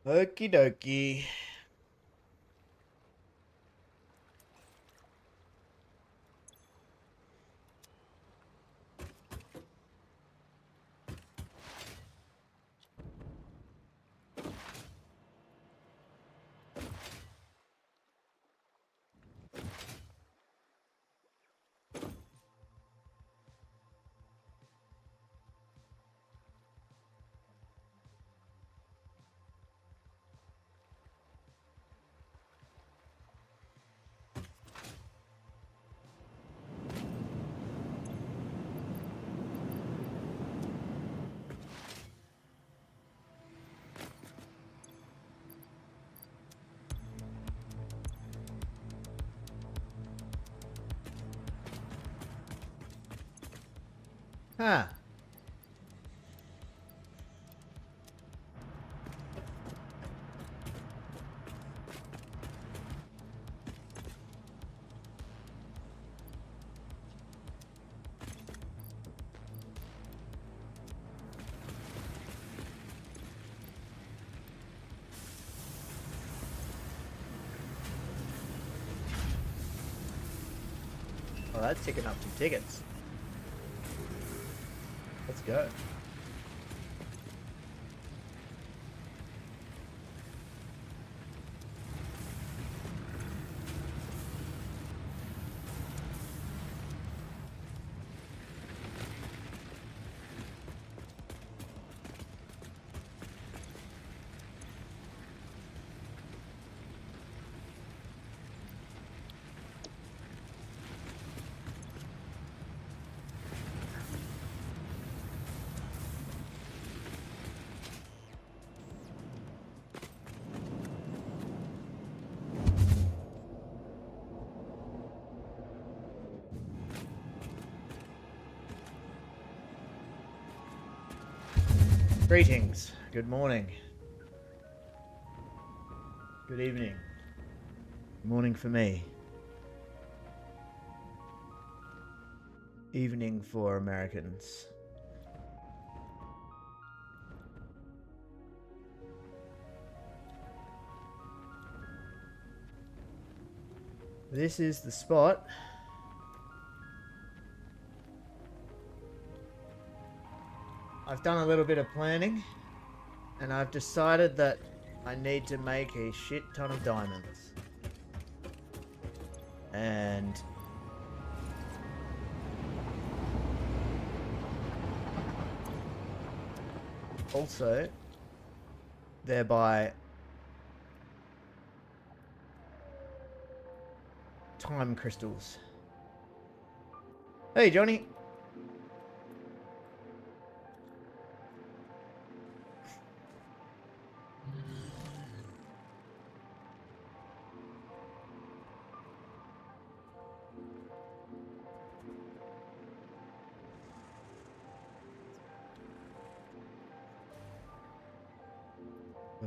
Okie dokie. Huh. Well, that's ticking up some tickets. Let's go. Greetings. Good morning. Good evening. Morning for me. Evening for Americans. This is the spot. I've done a little bit of planning, and I've decided that I need to make a shit ton of diamonds. And also, thereby, time crystals. Hey, Johnny.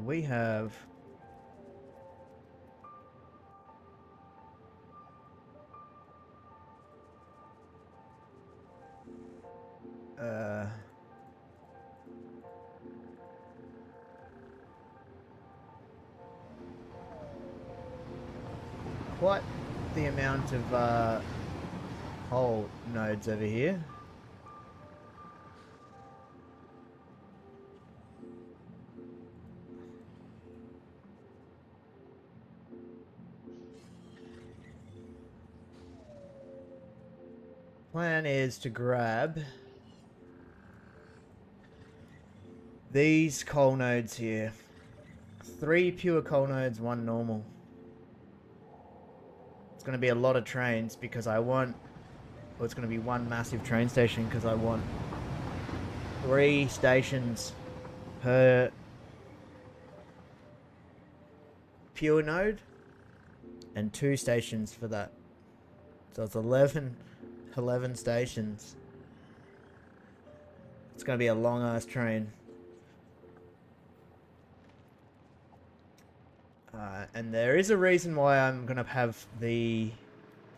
We have quite the amount of coal nodes over here. Plan is to grab these coal nodes here. 3 pure coal nodes, 1 normal. It's going to be a lot of trains because I want... Well, it's going to be 1 massive train station because I want 3 stations per pure node and 2 stations for that. So it's 11 stations. It's going to be a long ass train. And there is a reason why I'm going to have the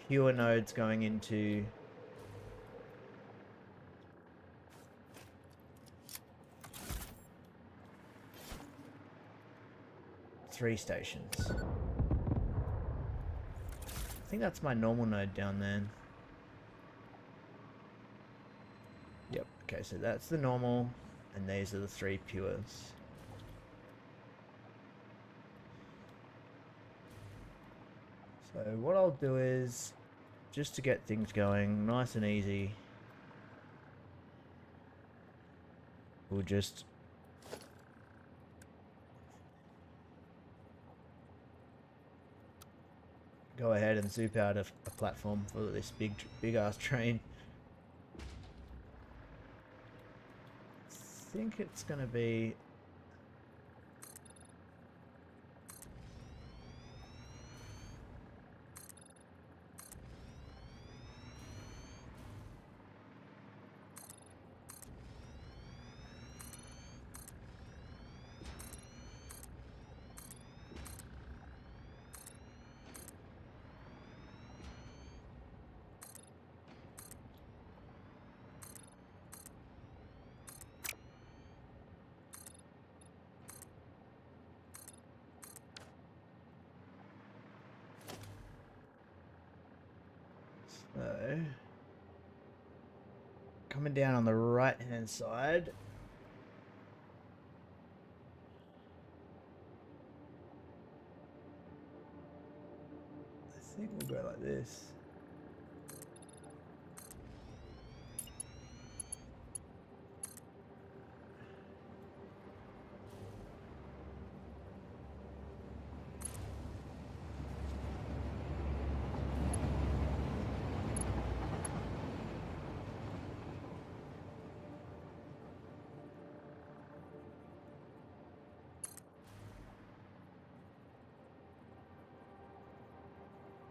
pure nodes going into 3 stations. I think that's my normal node down there. Yep, okay, so that's the normal, and these are the 3 pures. So what I'll do is, just to get things going nice and easy, we'll just go ahead and zoop out a platform for this big ass train. I think it's gonna be so coming down on the right hand side. I think we'll go like this.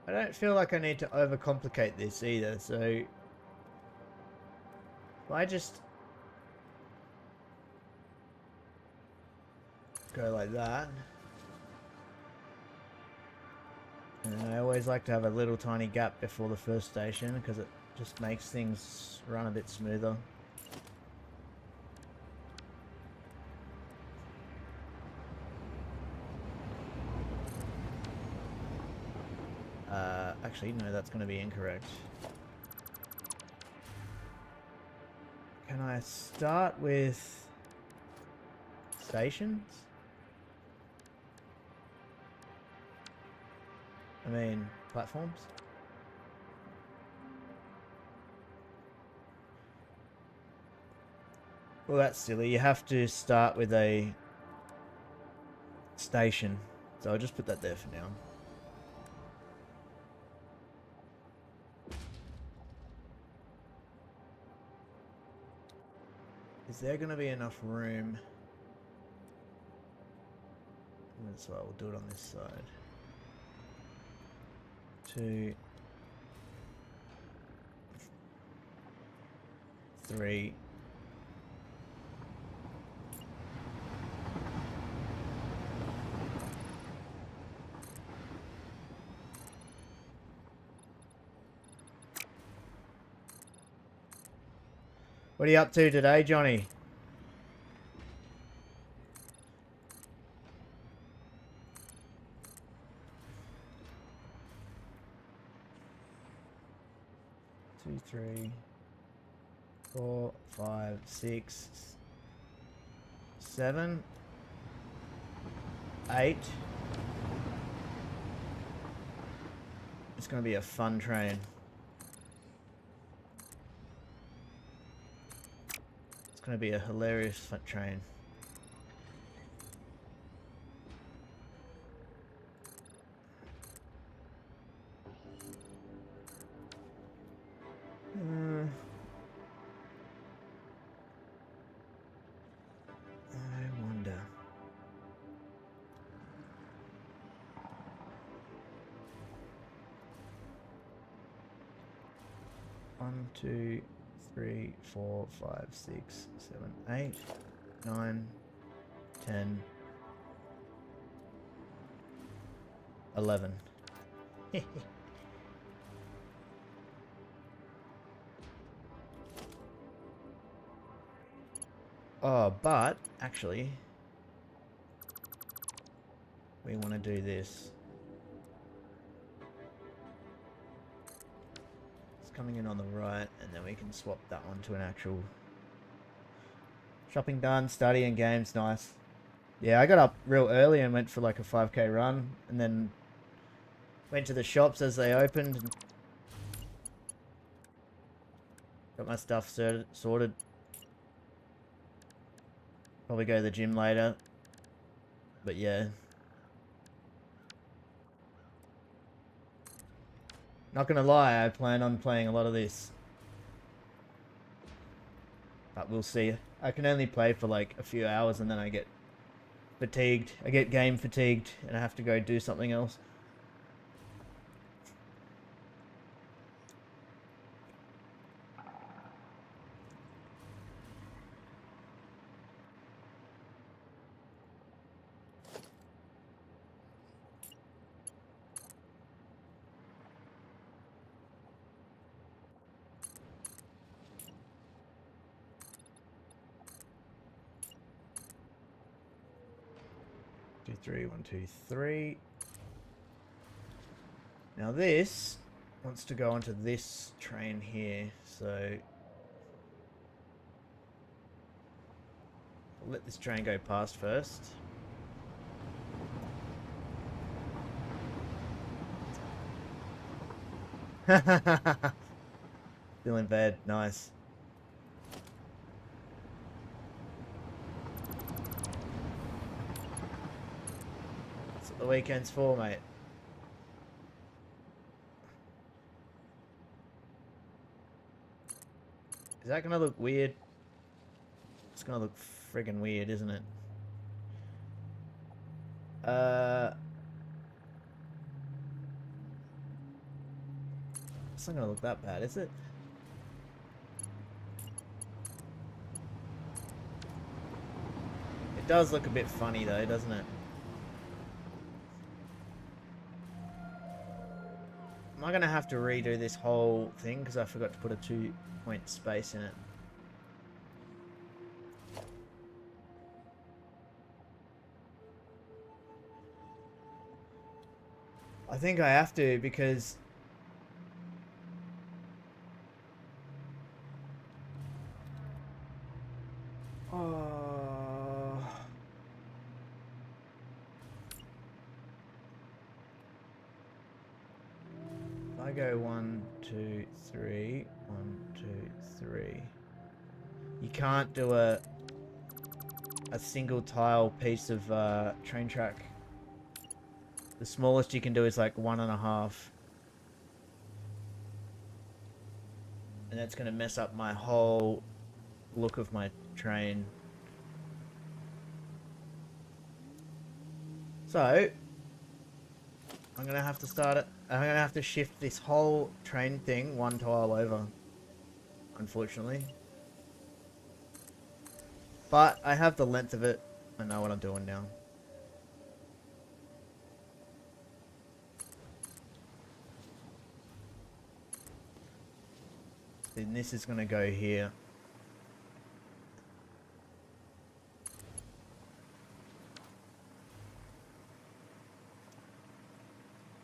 I don't feel like I need to overcomplicate this either, so if I just go like that, and I always like to have a little tiny gap before the first station because it just makes things run a bit smoother. Actually, no, that's going to be incorrect. Can I start with stations? I mean, platforms? Well, that's silly. You have to start with a station. So I'll just put that there for now. Is there going to be enough room? That's why we'll do it on this side. 2, 3. What are you up to today, Johnny? Two, 3, 4, 5, 6, 7, 8. It's going to be a fun train. It's going to be a hilarious fun train. I wonder. 1, 2, 3, 4, 5, 6, 7, 8, 9, 10, 11. Oh, but actually, we want to do this. It's coming in on the right, and then we can swap that one to an actual... Shopping done, study and games, nice. Yeah, I got up real early and went for like a 5k run, and then went to the shops as they opened. And got my stuff sorted. Probably go to the gym later. But yeah. Not gonna lie, I plan on playing a lot of this. But we'll see. I can only play for like a few hours and then I get fatigued. I get game fatigued and I have to go do something else. Two, three, 1, 2, 3. Now this wants to go onto this train here, so I'll let this train go past first. Still in bed, nice. That's what the weekend's for, mate. Is that gonna look weird? It's gonna look friggin' weird, isn't it? It's not gonna look that bad, is it? It does look a bit funny though, doesn't it? Am I gonna have to redo this whole thing because I forgot to put a 2-point space in it? I think I have to because if I go 1, 2, 3, 1, 2, 3. You can't do a single tile piece of train track. The smallest you can do is like 1.5. And that's gonna mess up my whole look of my train. So I'm gonna have to start it. I'm gonna have to shift this whole train thing 1 tile over, unfortunately. But I have the length of it. I know what I'm doing now. Then this is gonna go here.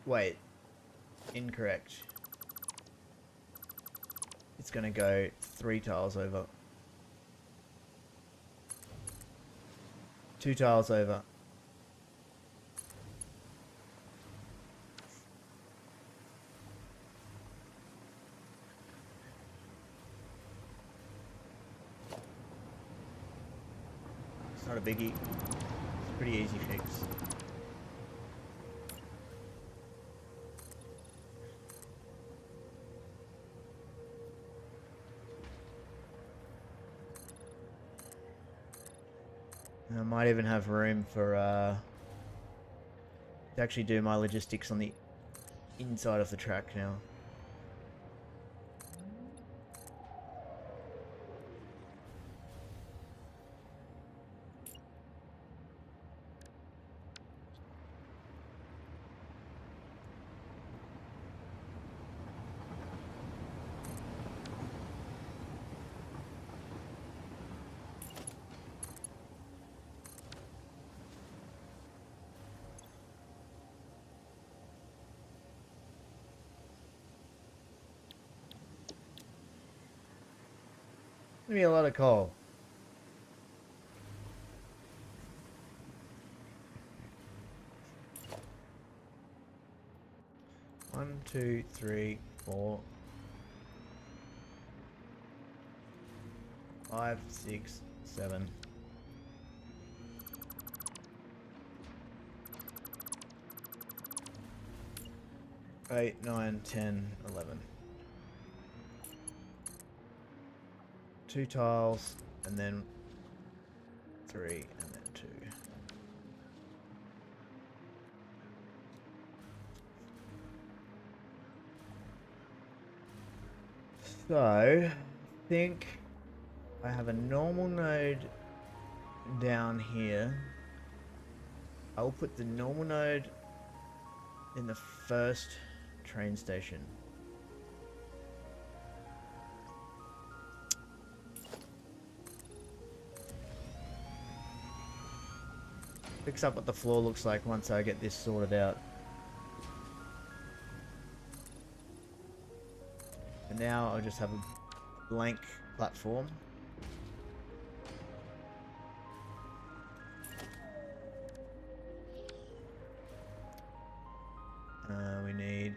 Wait. Incorrect. It's gonna go 3 tiles over. 2 tiles over. It's not a biggie. It's a pretty easy fix. I might even have room for to actually do my logistics on the inside of the track now. Give me a lot of coal. One, two, three, 4, 5, 6, 7. Eight, 9, 10, 11. 2 tiles, and then 3, and then 2. So, I think I have a normal node down here. I'll put the normal node in the first train station. Fix up what the floor looks like once I get this sorted out. And now I'll just have a blank platform. We need...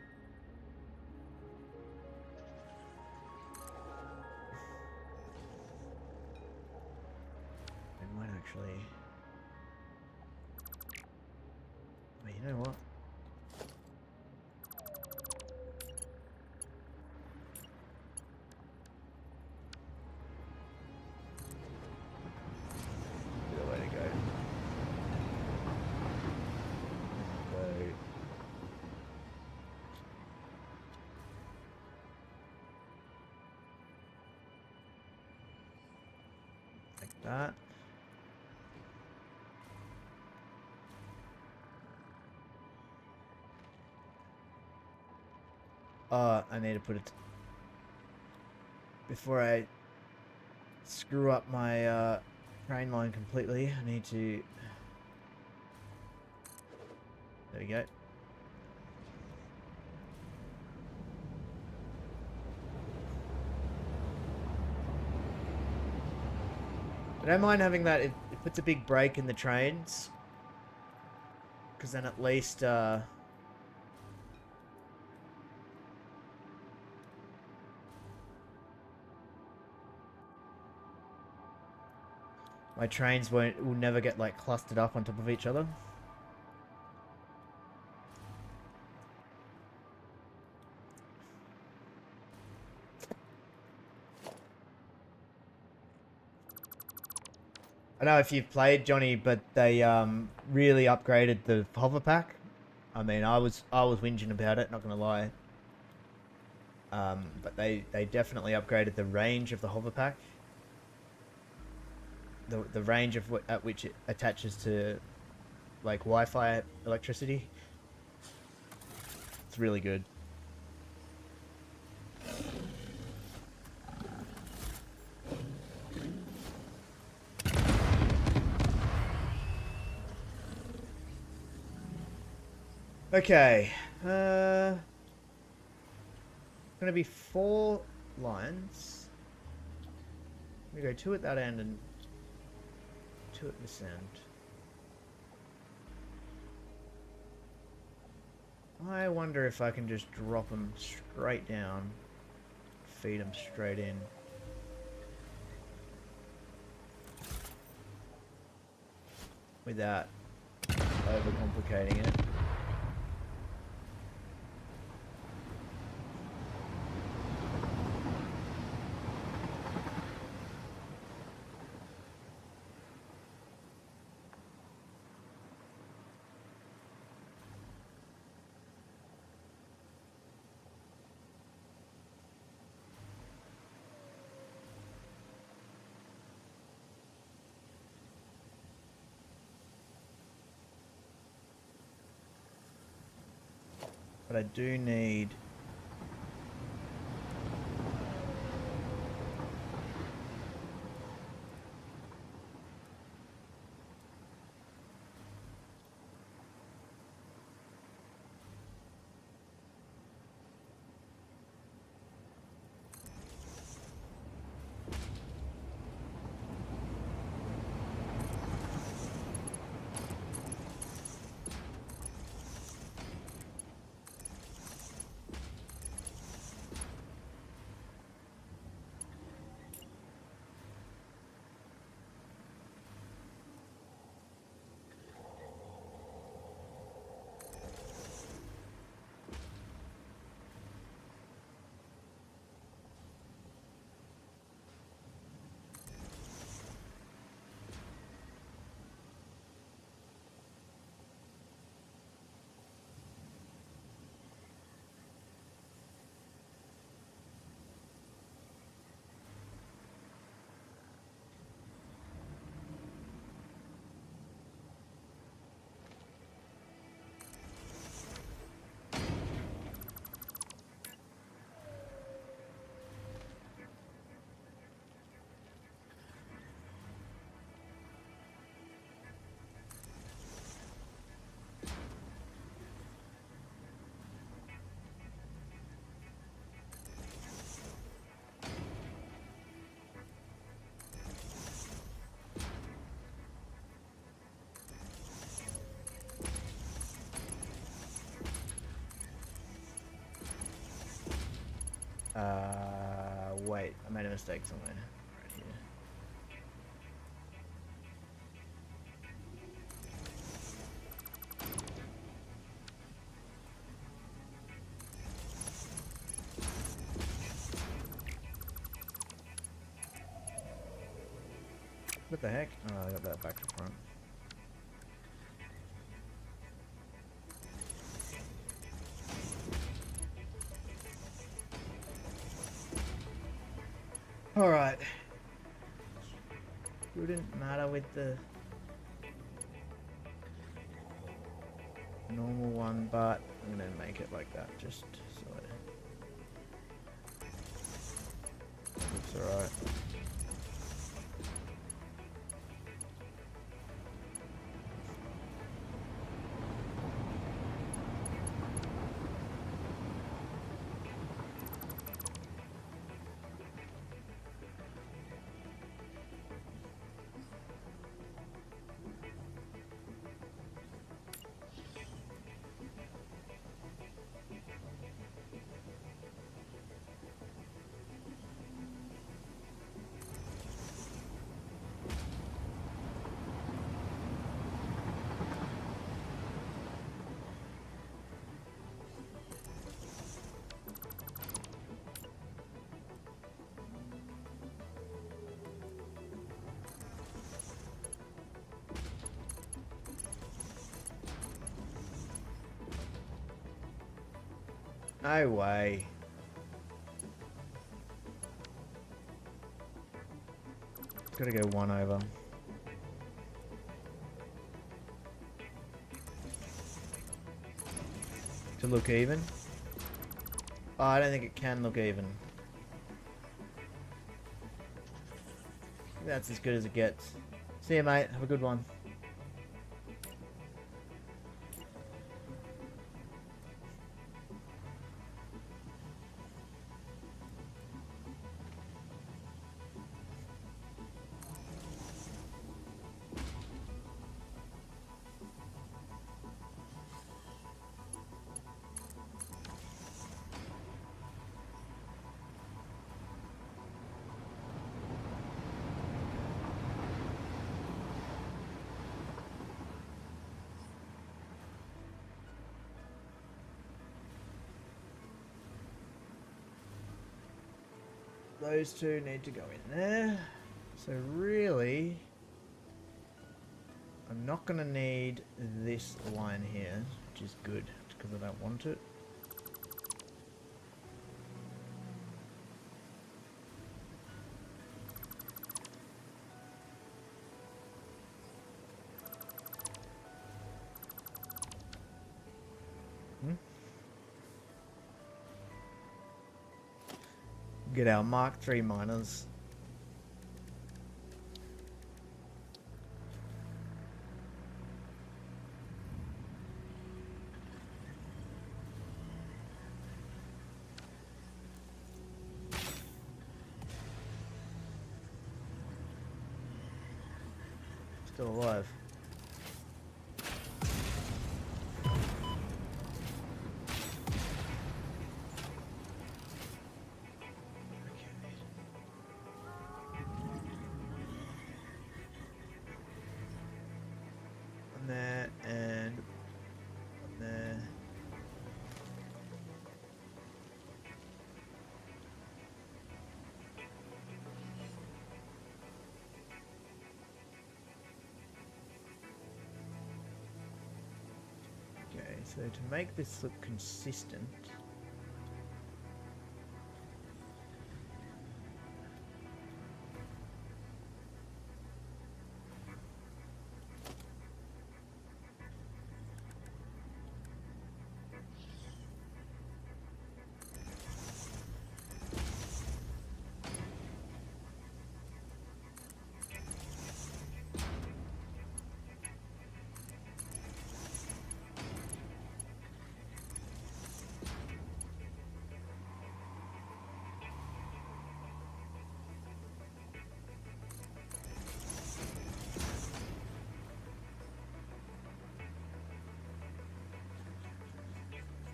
It might actually... Wait, you know what? The way to go. Like that. I need to put it... Before I screw up my train line completely, I need to... There we go. I don't mind having that. It puts a big break in the trains. Because then at least... my trains will never get like clustered up on top of each other. I don't know if you've played, Johnny, but they really upgraded the hover pack. I mean, I was whinging about it, not gonna lie. But they definitely upgraded the range of the hover pack. The range of at which it attaches to like Wi-Fi electricity. It's really good. Okay, gonna be 4 lines. I'm gonna go 2 at that end and 2 at this end. I wonder if I can just drop them straight down, feed them straight in. Without overcomplicating it. But I do need... Wait, I made a mistake somewhere. Right here. What the heck? Oh, I got that back to front. Alright. Wouldn't matter with the normal one, but I'm gonna make it like that just so it looks alright. No way. Gotta go one over. To look even? Oh, I don't think it can look even. That's as good as it gets. See you, mate. Have a good one. Those two need to go in there. So really, I'm not going to need this line here, which is good because I don't want it. Get our Mark III miners. Still alive. There and there. Okay, so to make this look consistent,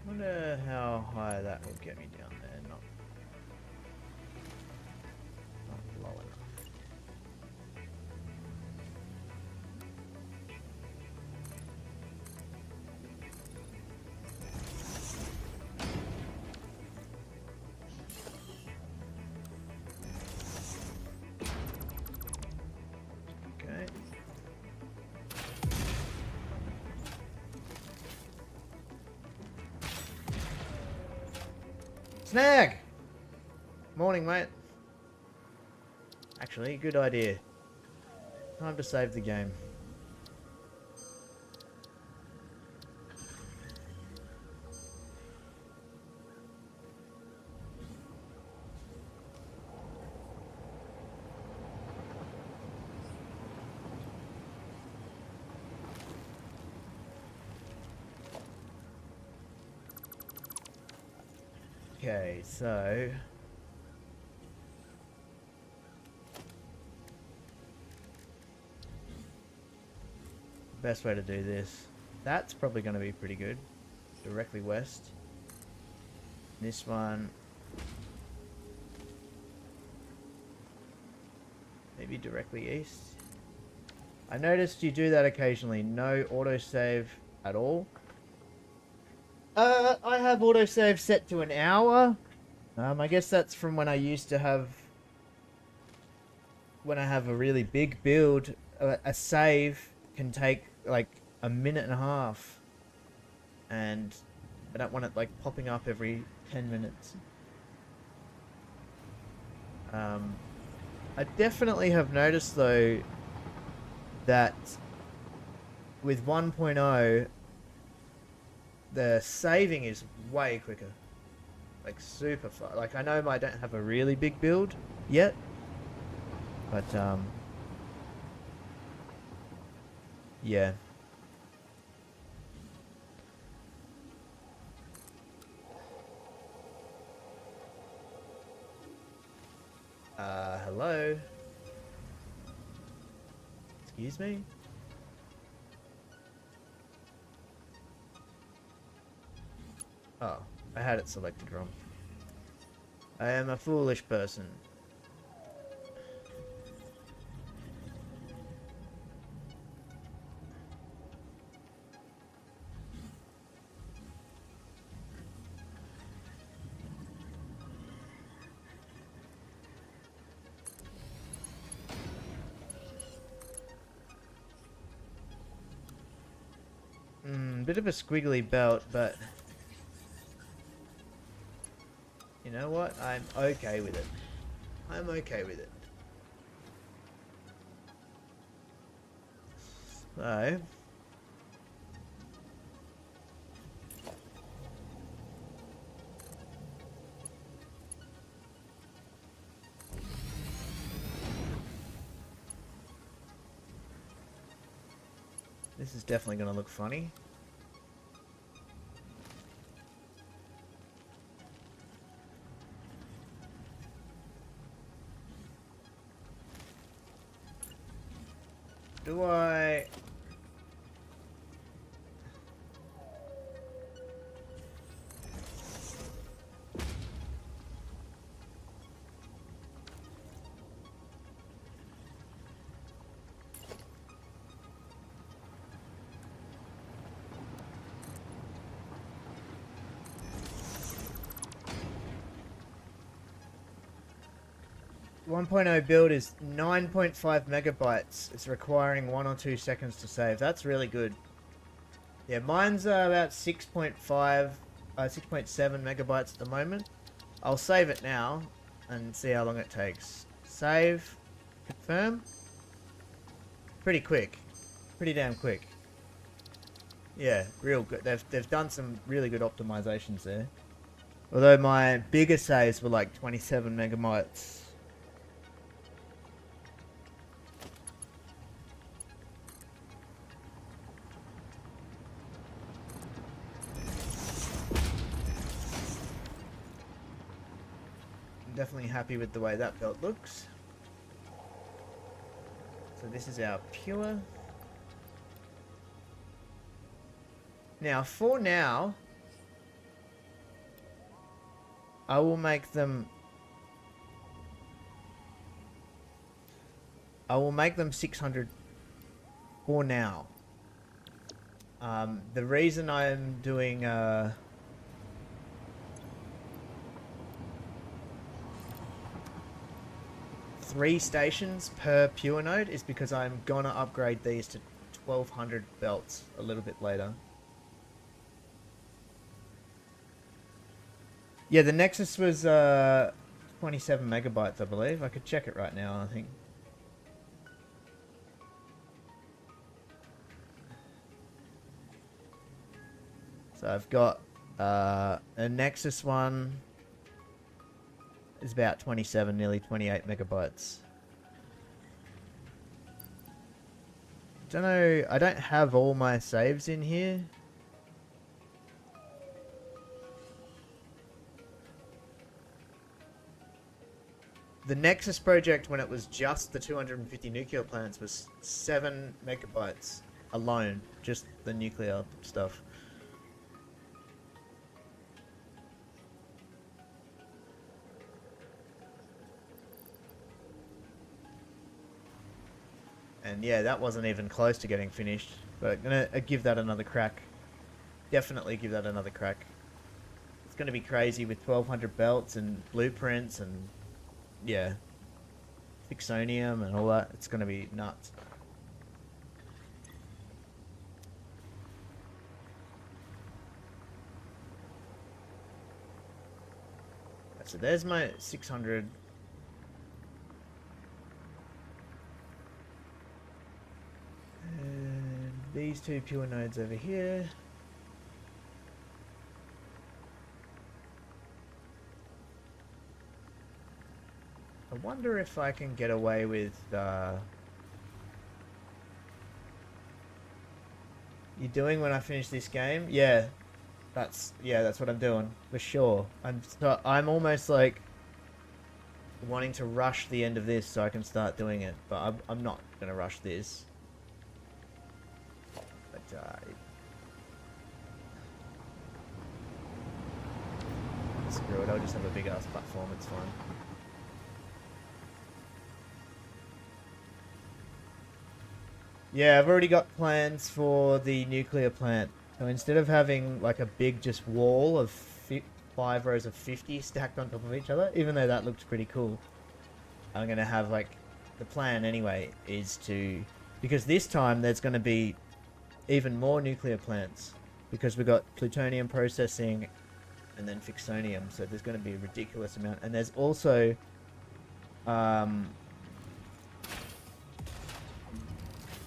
I wonder how high that will get me down there. Not Snag! Morning, mate. Actually, good idea. Time to save the game. Okay, so... best way to do this. That's probably going to be pretty good. Directly west. This one... maybe directly east. I noticed you do that occasionally. No autosave at all. I have autosave set to an hour. I guess that's from when I used to have... when I have a really big build, a save can take like a minute and a half. And I don't want it like popping up every 10 minutes. I definitely have noticed though that with 1.0 the saving is way quicker, like super fast. Like I know I don't have a really big build yet, but yeah. Hello? Excuse me? Oh, I had it selected wrong. I am a foolish person. Bit of a squiggly belt, but you know what? I'm okay with it. I'm okay with it. So this is definitely going to look funny. Do I... 1.0 build is 9.5 megabytes. It's requiring 1 or 2 seconds to save. That's really good. Yeah, mine's about 6.5, 6.7 megabytes at the moment. I'll save it now and see how long it takes. Save, confirm. Pretty quick. Pretty damn quick. Yeah, real good. They've done some really good optimizations there. Although my bigger saves were like 27 megabytes. Definitely happy with the way that belt looks. So this is our pure. Now, for now, I will make them 600 for now. The reason I'm doing 3 stations per pure node is because I'm gonna upgrade these to 1200 belts a little bit later. Yeah, the Nexus was 27 megabytes, I believe. I could check it right now, I think. So I've got a Nexus one is about 27, nearly 28 megabytes. Don't know, I don't have all my saves in here. The Nexus project, when it was just the 250 nuclear plants, was 7 megabytes alone. Just the nuclear stuff. And yeah, that wasn't even close to getting finished. But I'm going to give that another crack. Definitely give that another crack. It's going to be crazy with 1200 belts and blueprints and... yeah, Fixonium and all that. It's going to be nuts. So there's my 600. And these two pure nodes over here. I wonder if I can get away with, you doing when I finish this game? Yeah, that's what I'm doing for sure. I'm almost like wanting to rush the end of this so I can start doing it, but I'm not gonna rush this. But screw it. I'll just have a big ass platform. It's fine. Yeah, I've already got plans for the nuclear plant. So instead of having like a big just wall of 5 rows of 50 stacked on top of each other, even though that looks pretty cool, I'm going to have like, the plan anyway is to, because this time there's going to be even more nuclear plants because we've got plutonium processing and then fixonium. So there's going to be a ridiculous amount. And there's also,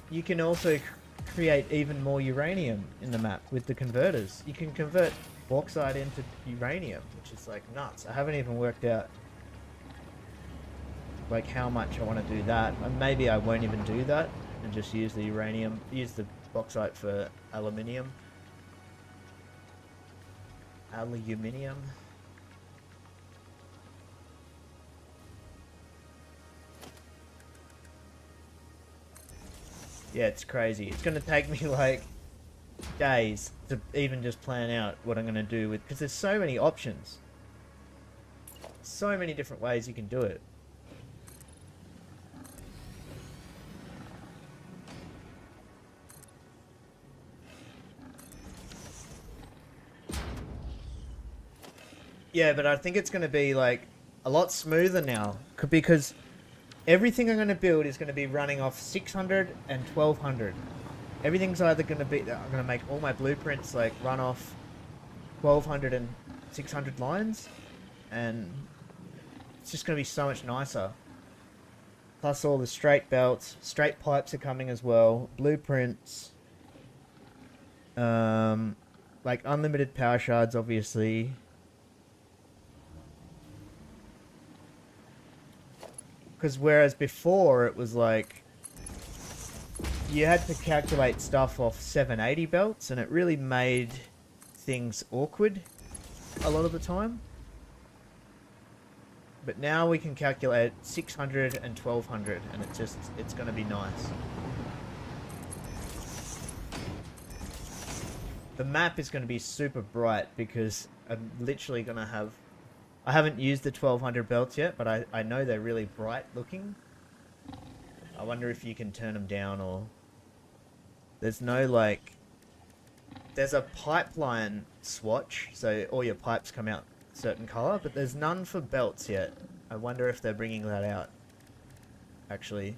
you can also create even more uranium in the map with the converters. You can convert bauxite into uranium, which is like nuts. I haven't even worked out like how much I want to do that. And maybe I won't even do that and just use the uranium, use the bauxite for aluminium. Aluminium. Yeah, it's crazy. It's going to take me like days to even just plan out what I'm going to do with, because there's so many options. So many different ways you can do it. Yeah, but I think it's going to be like a lot smoother now because everything I'm going to build is going to be running off 600 and 1200. Everything's either going to be, I'm going to make all my blueprints like run off 1200 and 600 lines, and it's just going to be so much nicer. Plus all the straight belts, straight pipes are coming as well, blueprints, like unlimited power shards obviously. Because whereas before it was like you had to calculate stuff off 780 belts and it really made things awkward a lot of the time. But now we can calculate 600 and 1200 and it's going to be nice. The map is going to be super bright because I'm literally going to have... I haven't used the 1200 belts yet, but I know they're really bright looking. I wonder if you can turn them down or... There's no like... There's a pipeline swatch, so all your pipes come out a certain colour, but there's none for belts yet. I wonder if they're bringing that out, actually.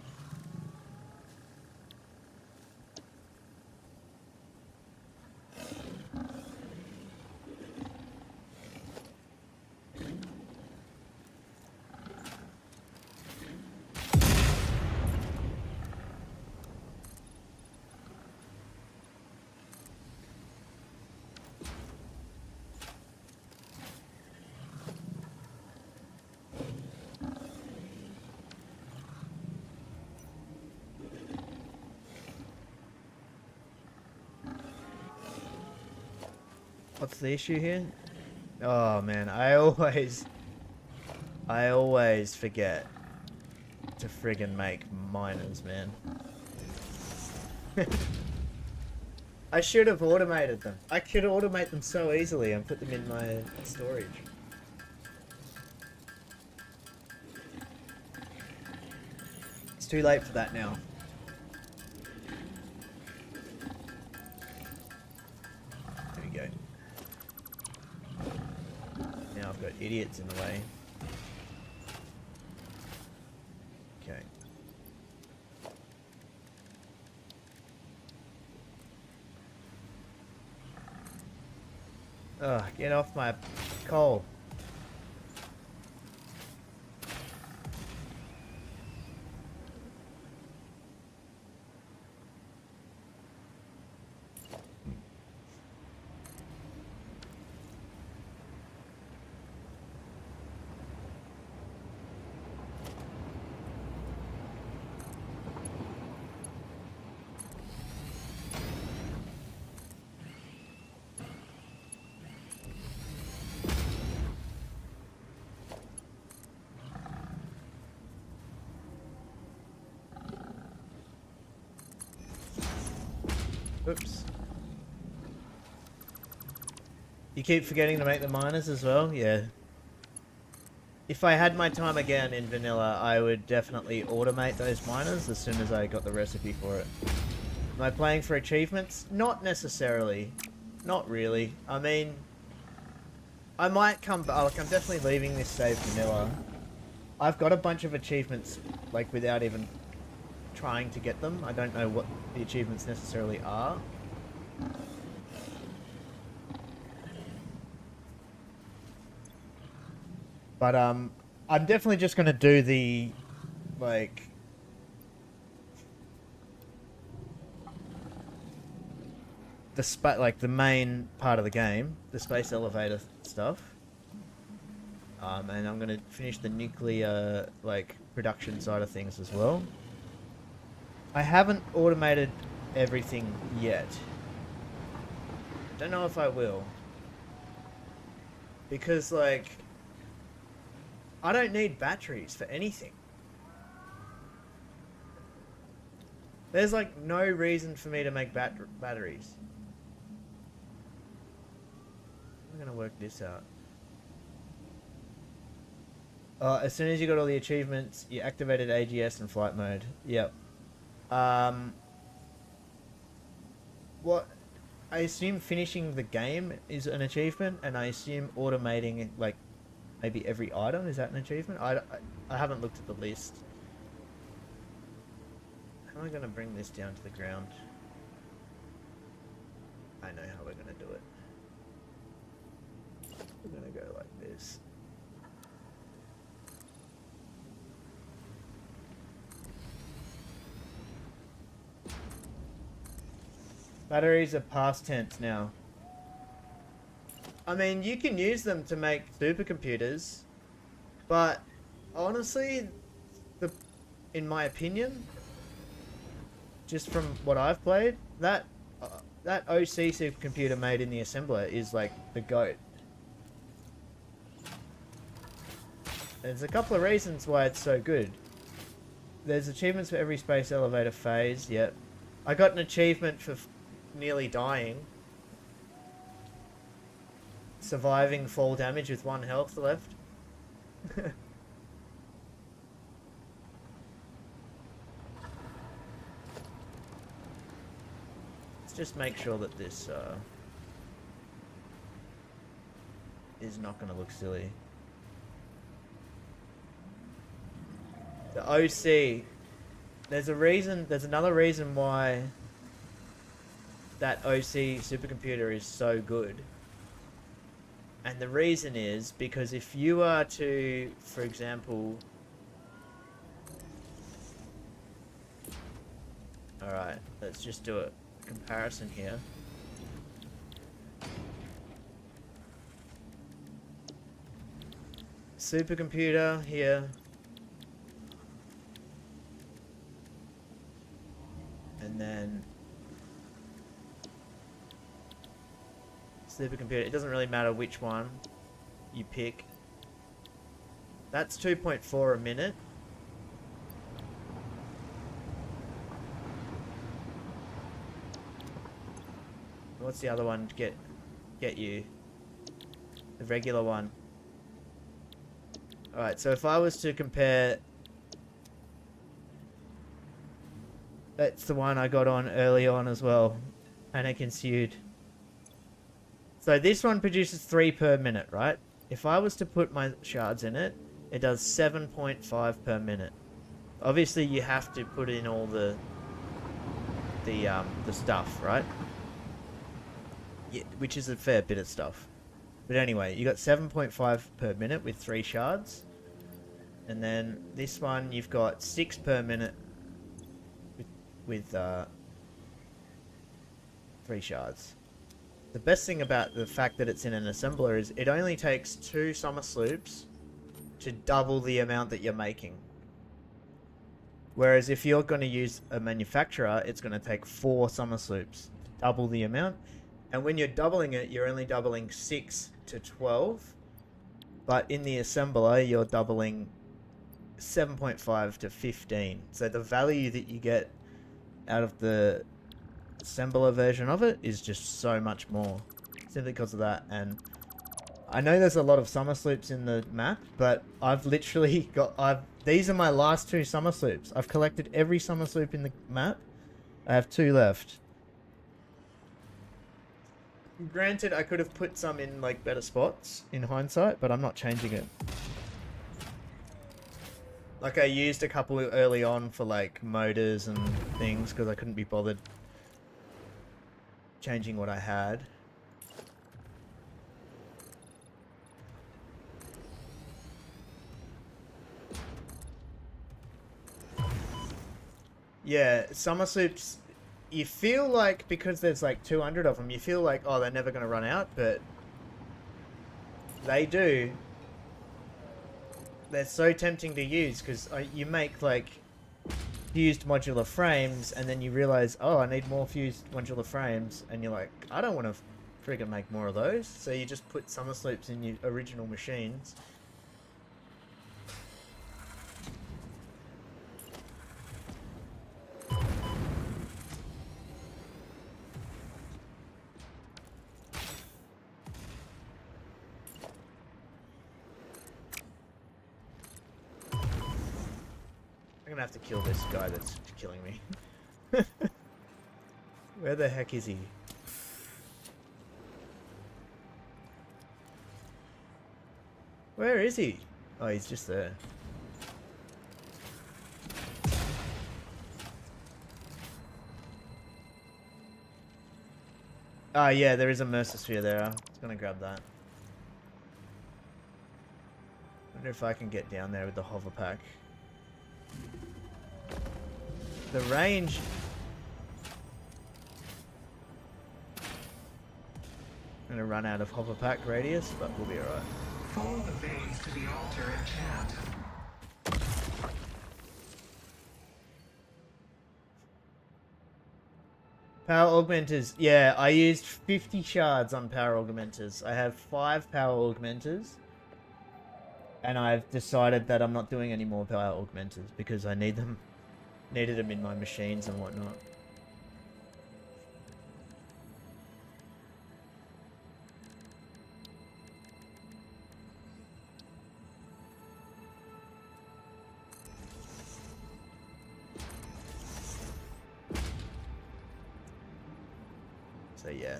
What's the issue here? Oh man, I always forget to friggin' make miners, man. I should have automated them. I could automate them so easily and put them in my storage. It's too late for that now. There we go. Now I've got idiots in the way. Okay. Ugh, get off my coal. Oops. You keep forgetting to make the miners as well? Yeah. If I had my time again in vanilla, I would definitely automate those miners as soon as I got the recipe for it. Am I playing for achievements? Not necessarily. Not really. I mean, I might come back. Like, I'm definitely leaving this save vanilla. I've got a bunch of achievements, like, without even trying to get them. I don't know what the achievements necessarily are. But I'm definitely just gonna do the like the main part of the game, the space elevator stuff. And I'm gonna finish the nuclear like production side of things as well. I haven't automated everything yet. Don't know if I will. Because like I don't need batteries for anything. There's like no reason for me to make batteries. I'm gonna work this out. As soon as you got all the achievements, you activated AGS and flight mode. Yep. What? I assume finishing the game is an achievement, and I assume automating like maybe every item, is that an achievement? I haven't looked at the list. How am I going to bring this down to the ground? I know how we're going to do it. We're going to go like this. Batteries are past tense now. I mean, you can use them to make supercomputers, but honestly, in my opinion, just from what I've played, that OC supercomputer made in the assembler is like the GOAT. There's a couple of reasons why it's so good. There's achievements for every space elevator phase, yep. I got an achievement for nearly dying. Surviving fall damage with 1 health left. Let's just make sure that this is not going to look silly. The OC. There's another reason why that OC supercomputer is so good. And the reason is because if you are to, for example... Alright, let's just do a comparison here. Supercomputer here. And then supercomputer. It doesn't really matter which one you pick. That's 2.4 a minute. What's the other one to get you? The regular one. Alright, so if I was to compare... That's the one I got on early on as well. And it consumed. So this one produces 3 per minute, right? If I was to put my shards in it, it does 7.5 per minute. Obviously, you have to put in all the stuff, right? Yeah, which is a fair bit of stuff. But anyway, you got 7.5 per minute with 3 shards. And then this one, you've got 6 per minute with 3 shards. The best thing about the fact that it's in an assembler is it only takes 2 summer sloops to double the amount that you're making. Whereas if you're going to use a manufacturer, it's going to take 4 summer sloops to double the amount. And when you're doubling it, you're only doubling 6 to 12. But in the assembler, you're doubling 7.5 to 15. So the value that you get out of the assembler version of it is just so much more. Simply because of that. And I know there's a lot of summer sloops in the map, but I've literally got... These are my last 2 summer sloops. I've collected every summer sloop in the map. I have 2 left. Granted, I could have put some in like better spots in hindsight, but I'm not changing it. Like I used a couple early on for like motors and things because I couldn't be bothered changing what I had. Yeah, summer sloops... You feel like, because there's like 200 of them, you feel like, oh, they're never going to run out, but they do. They're so tempting to use, because you make like fused modular frames, and then you realize, oh, I need more fused modular frames, and you're like, I don't want to friggin' make more of those, so you just put summer sloops in your original machines. I'm gonna have to kill this guy that's killing me. Where the heck is he? Where is he? Oh, he's just there. Ah, yeah, there is a Mercer there. I was gonna grab that. Wonder if I can get down there with the hover pack. The range... I'm gonna run out of hover pack radius, but we'll be alright. Follow the veins to the altar and chant. Power augmenters. Yeah, I used 50 shards on power augmenters. I have 5 power augmenters. And I've decided that I'm not doing any more power augmenters because I need them. Needed them in my machines and whatnot. So yeah.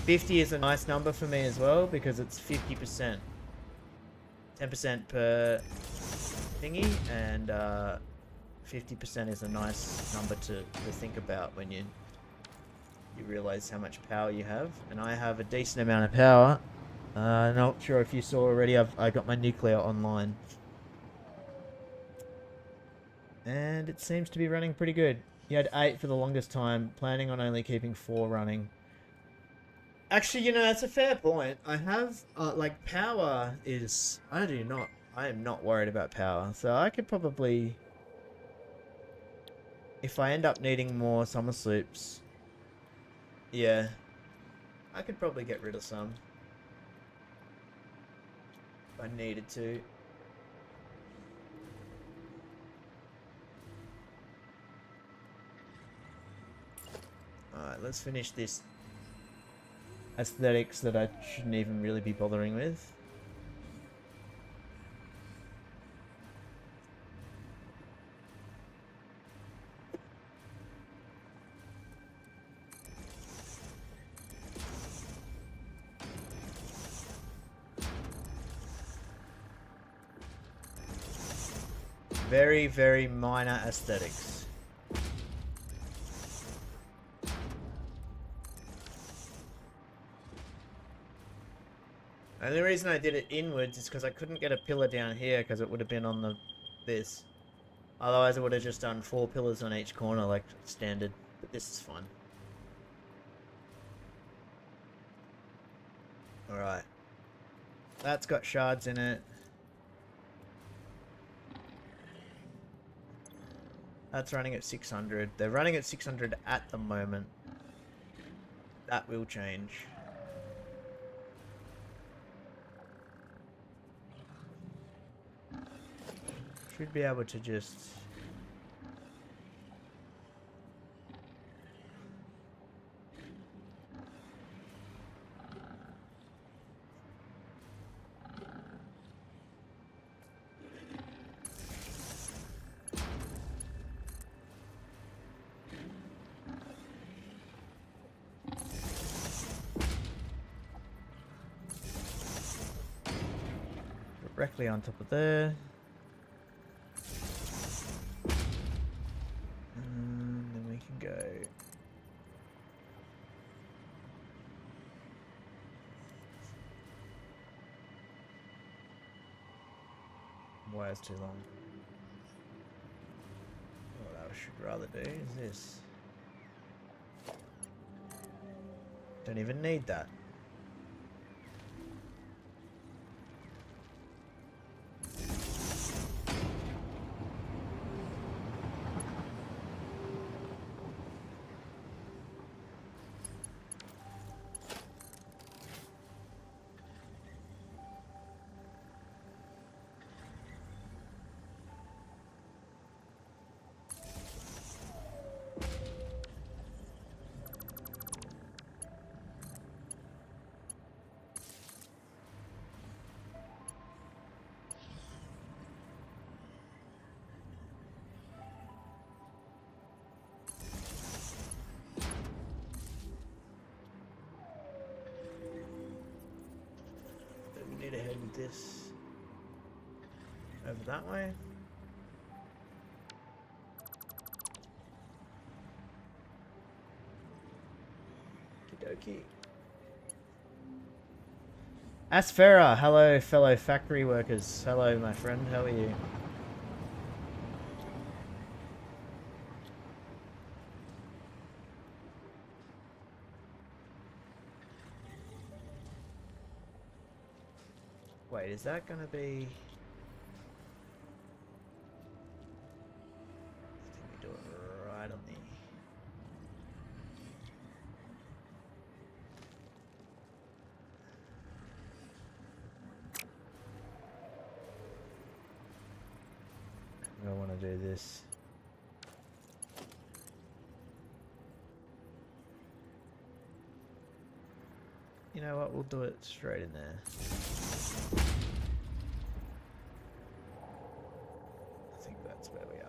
50 is a nice number for me as well because it's 50%. 10% per thingy, and 50% is a nice number to think about when you realize how much power you have. And I have a decent amount of power. Not sure if you saw already, I got my nuclear online. And it seems to be running pretty good. You had 8 for the longest time, planning on only keeping 4 running. Actually, you know, that's a fair point. I have, like, power is... I am not worried about power. So I could probably... If I end up needing more summer sloops, Yeah. I could probably get rid of some. If I needed to. Alright, let's finish this aesthetics that I shouldn't even really be bothering with. Very, very minor aesthetics. And the reason I did it inwards is because I couldn't get a pillar down here because it would have been on this. Otherwise I would have just done 4 pillars on each corner like standard. But this is fun. Alright. That's got shards in it. That's running at 600. They're running at 600 at the moment. That will change. Should be able to just... directly on top of there. And then we can go. Wire's too long. What I should rather do is this. Don't even need that. Need to head with this over that way. Okie dokie. Asfera, hello fellow factory workers. Hello my friend, how are you? Wait, is that gonna be... I think we do it right on the... I don't want to do this. You know what, we'll do it straight in there. I think that's where we are.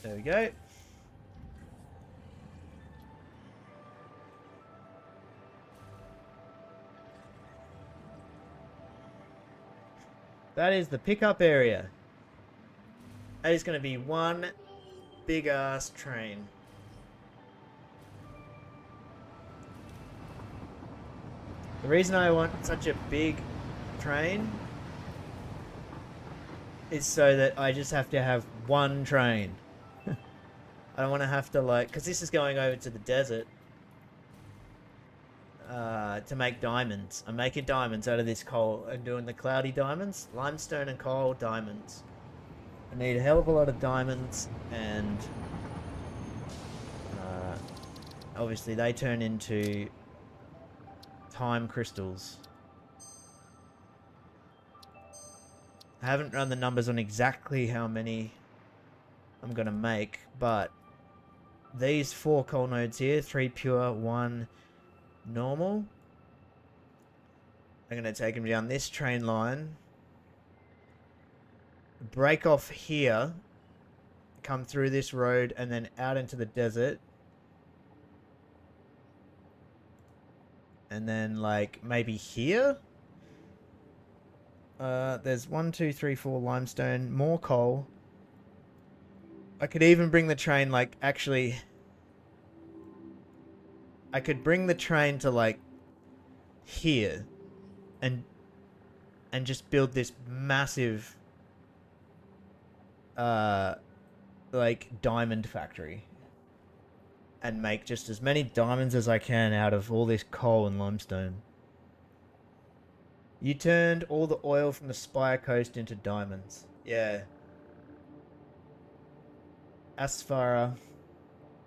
There we go. That is the pickup area. That is going to be one big ass train. The reason I want such a big train is so that I just have to have one train. I don't want to have to like, because this is going over to the desert. to make diamonds. I'm making diamonds out of this coal and doing the cloudy diamonds, limestone and coal diamonds. I need a hell of a lot of diamonds, and obviously they turn into time crystals. I haven't run the numbers on exactly how many I'm gonna make, but these 4 coal nodes here, 3 pure, 1 normal, I'm gonna take them down this train line, break off here, come through this road, and then out into the desert. And then, like, maybe here? There's 1, 2, 3, 4 limestone, more coal. I could even bring the train, like, actually... I could bring the train to, like, here. And just build this massive... like, diamond factory. And make just as many diamonds as I can out of all this coal and limestone. You turned all the oil from the Spire Coast into diamonds. Yeah. Asphara.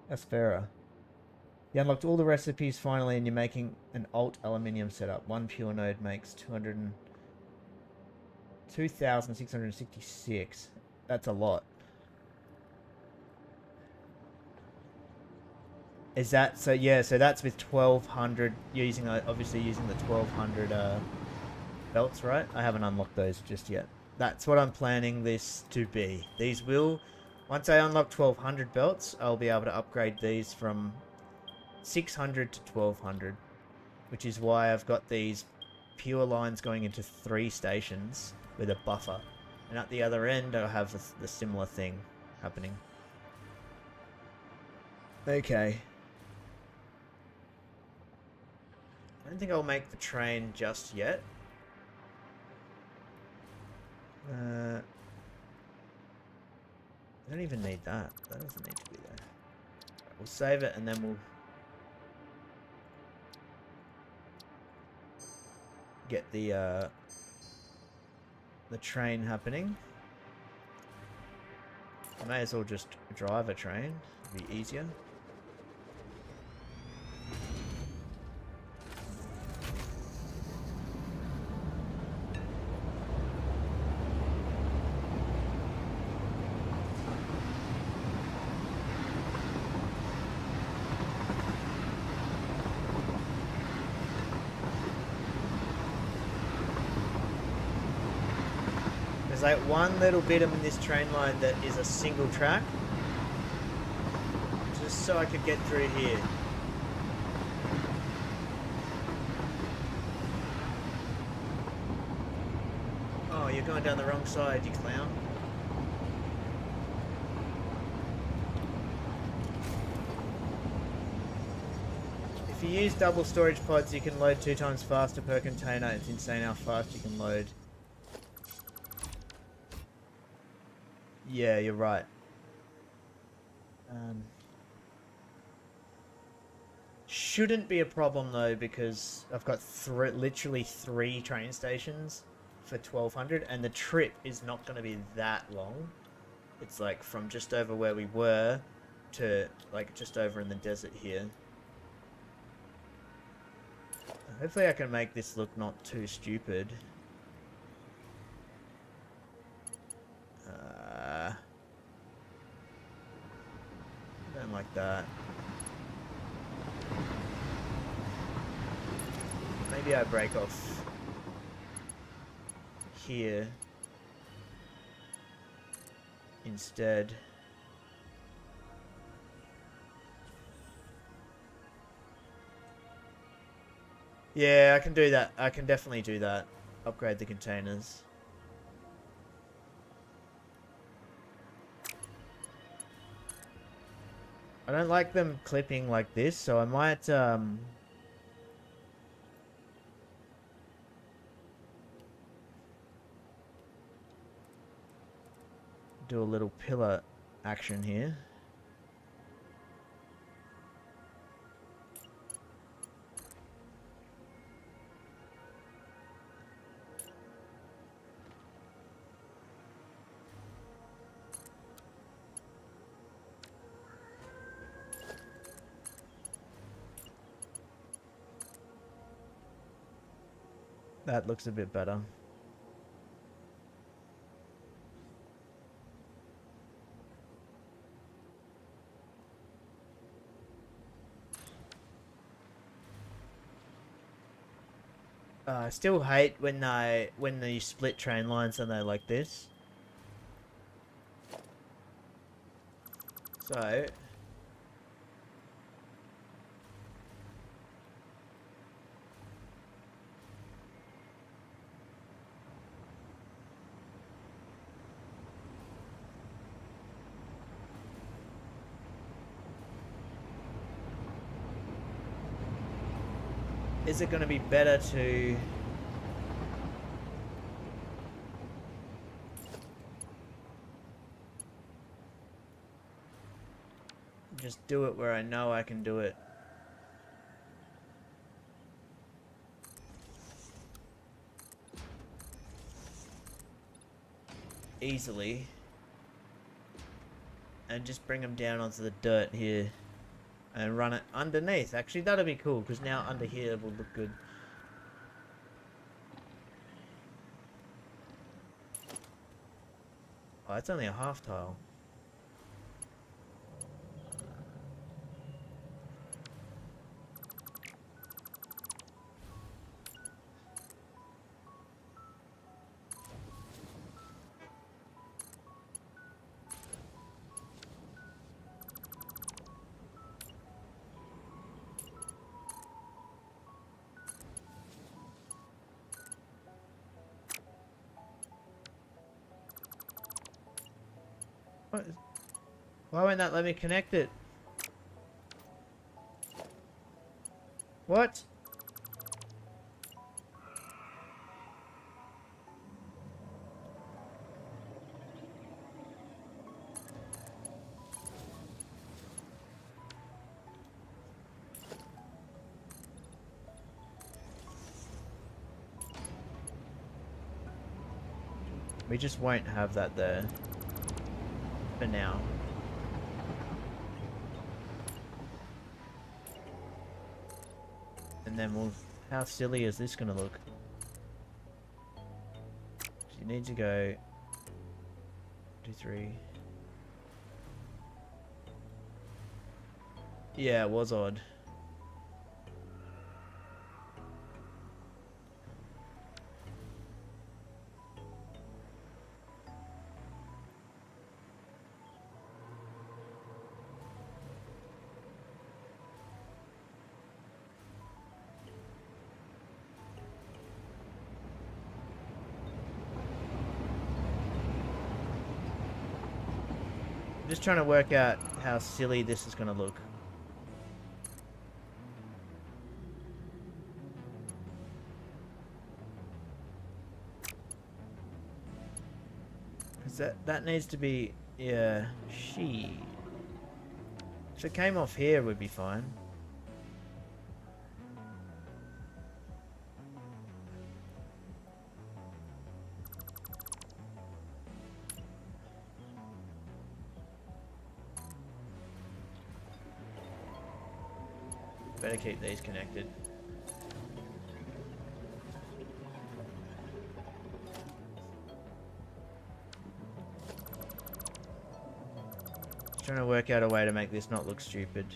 You unlocked all the recipes finally, and you're making an alt aluminium setup. 1 pure node makes 2,666. That's a lot. Is that so? Yeah, so that's with 1,200. Using obviously using the 1,200 belts, right? I haven't unlocked those just yet. That's what I'm planning this to be. These will, once I unlock 1,200 belts, I'll be able to upgrade these from 600 to 1,200, which is why I've got these pure lines going into 3 stations with a buffer, and at the other end I'll have the similar thing happening. Okay. I don't think I'll make the train just yet. I don't even need that. That doesn't need to be there. We'll save it and then we'll get the train happening. I may as well just drive a train. It'll be easier. There's like one little bit in this train line that is a single track. Just so I could get through here. Oh, you're going down the wrong side, you clown. If you use double storage pods, you can load 2 times faster per container. It's insane how fast you can load. Yeah, you're right. Shouldn't be a problem though, because I've got literally 3 train stations for 1,200, and the trip is not going to be that long. It's like from just over where we were to like just over in the desert here. Hopefully I can make this look not too stupid. Don't like that. Maybe I break off here instead. Yeah, I can do that. I can definitely do that. Upgrade the containers. I don't like them clipping like this, so I might do a little pillar action here. That looks a bit better. I still hate when you split train lines and they're like this. So is it going to be better to just do it where I know I can do it? Easily. And just bring them down onto the dirt here. And run it underneath. Actually, that'll be cool, because now under here will look good. Oh, it's only a half tile. What? Why won't that let me connect it? What? We just won't have that there. For now. And then we'll... How silly is this gonna look? You need to go... 2, 3... Yeah, it was odd. I'm just trying to work out how silly this is going to look. Because that needs to be... Yeah, she... If it came off here, it would be fine. Better keep these connected. Just trying to work out a way to make this not look stupid.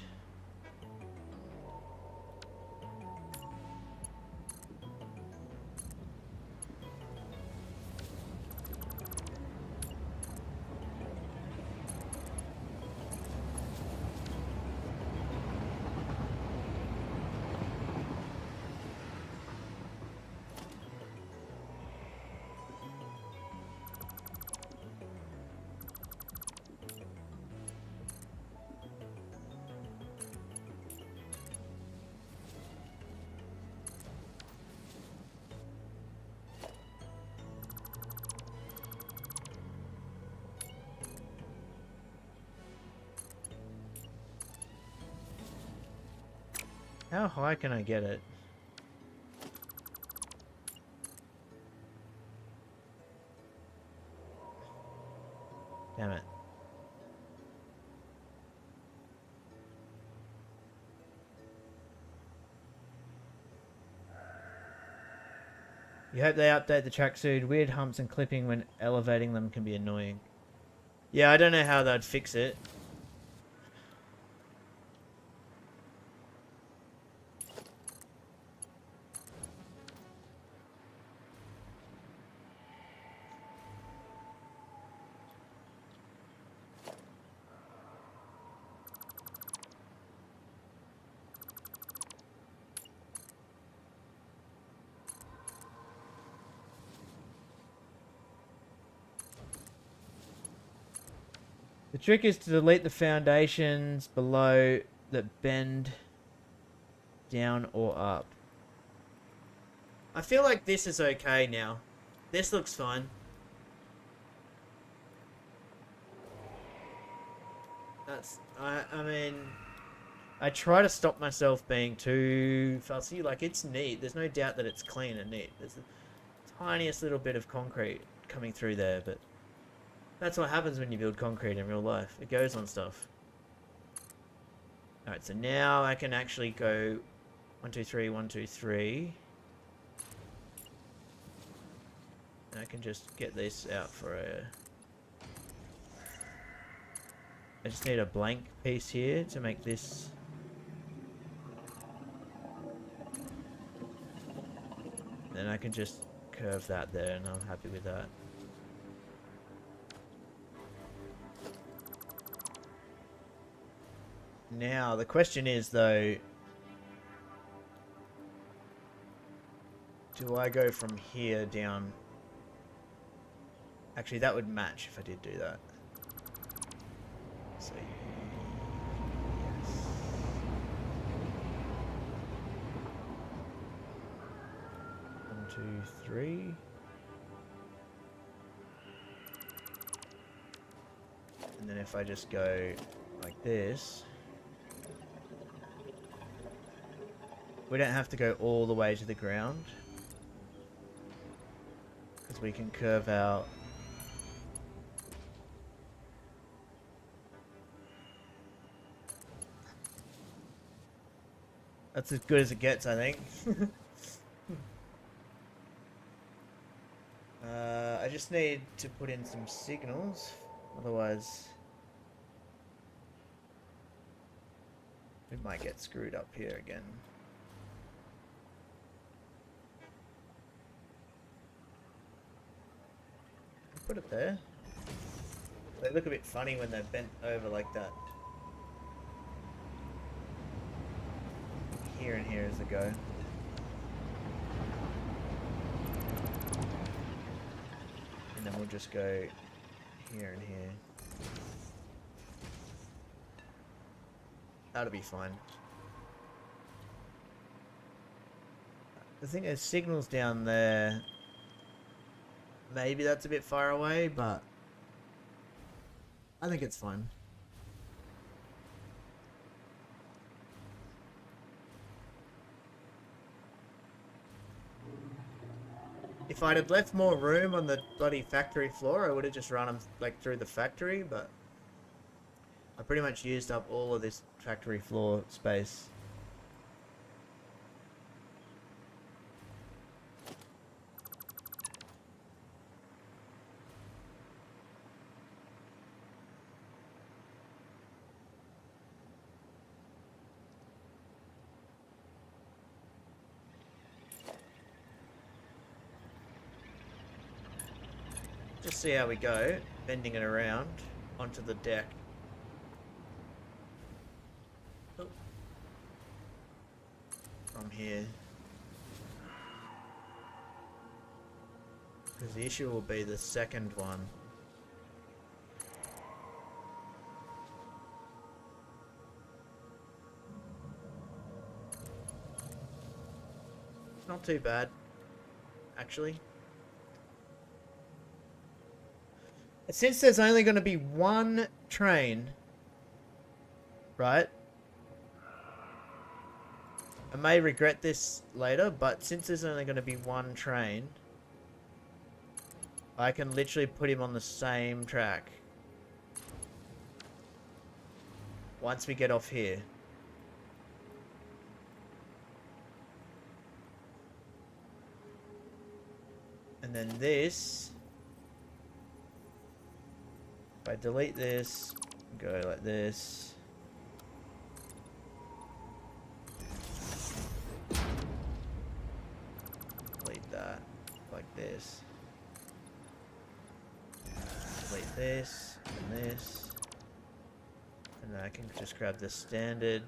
How high can I get it? Damn it. You hope they update the track soon. Weird humps and clipping when elevating them can be annoying. Yeah, I don't know how they'd fix it. The trick is to delete the foundations below that bend down or up. I feel like this is okay now. This looks fine. I mean, I try to stop myself being too fussy. Like, it's neat. There's no doubt that it's clean and neat. There's the tiniest little bit of concrete coming through there, but that's what happens when you build concrete in real life. It goes on stuff. Alright, so now I can actually go 1, 2, 3, 1, 2, 3. And I can just get this out for a... I just need a blank piece here to make this... Then I can just curve that there and I'm happy with that. Now, the question is though... Do I go from here down... Actually, that would match if I did do that. So, yes. 1, 2, 3. And then if I just go like this, we don't have to go all the way to the ground, because we can curve out. That's as good as it gets, I think. I just need to put in some signals, otherwise we might get screwed up here again. Put it there. They look a bit funny when they're bent over like that. Here and here as a go. And then we'll just go here and here. That'll be fine. The thing is, signals down there. Maybe that's a bit far away, but I think it's fine. If I'd have left more room on the bloody factory floor, I would have just run them like through the factory, but I pretty much used up all of this factory floor space. Just see how we go, bending it around onto the deck. Oh. From here. Because the issue will be the second one. It's not too bad, actually. Since there's only going to be one train, right? I may regret this later, but since there's only going to be one train, I can literally put him on the same track once we get off here. And then this, if I delete this, go like this. Delete that, like this. Delete this, and this. And then I can just grab the standard,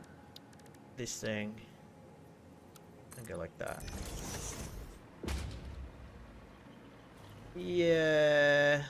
this thing, and go like that. Yeah.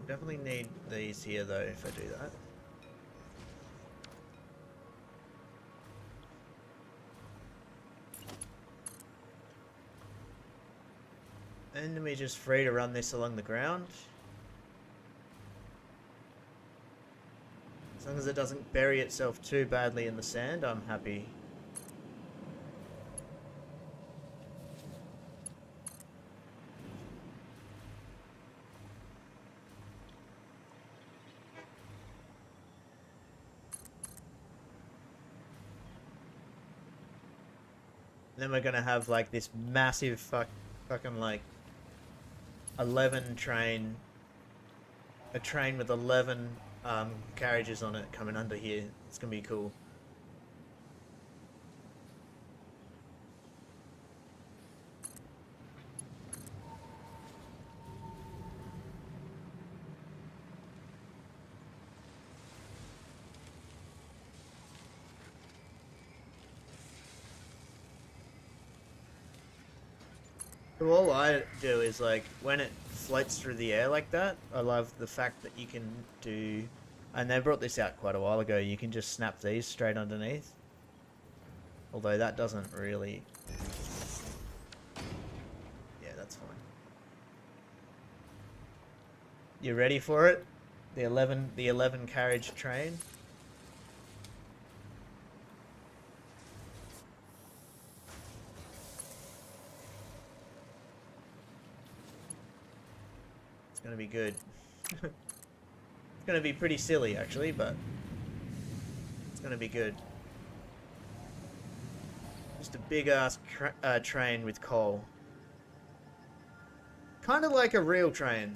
Definitely need these here though if I do that. Enemy just free to run this along the ground. As long as it doesn't bury itself too badly in the sand, I'm happy. Then we're gonna have like this massive fucking like 11 train, a train with 11 carriages on it coming under here. It's gonna be cool. So all I do is like when it floats through the air like that, I love the fact that you can do, and they brought this out quite a while ago, you can just snap these straight underneath. Although that doesn't really, yeah, that's fine. You ready for it? The 11 carriage train. It's gonna be good. It's gonna be pretty silly actually, but it's gonna be good. Just a big ass train with coal. Kind of like a real train.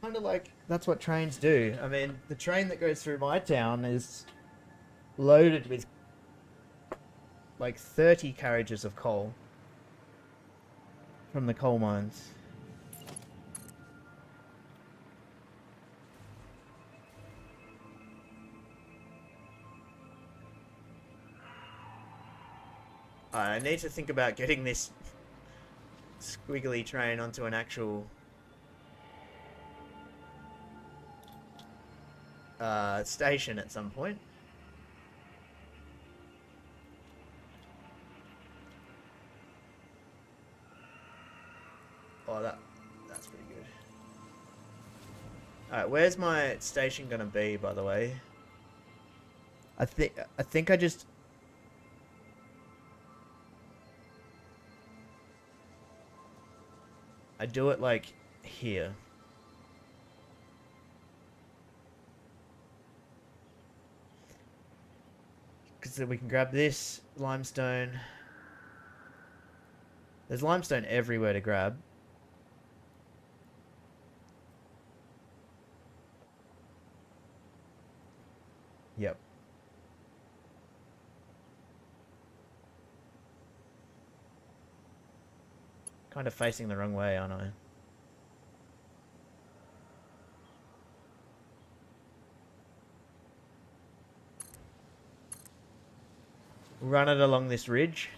Kind of like that's what trains do. I mean, the train that goes through my town is loaded with like 30 carriages of coal from the coal mines. I need to think about getting this squiggly train onto an actual station at some point. Oh, that's pretty good. Alright, where's my station gonna be, by the way? I think I just... I do it like here. Because then we can grab this limestone. There's limestone everywhere to grab. Yep. Kind of facing the wrong way, aren't I? Run it along this ridge.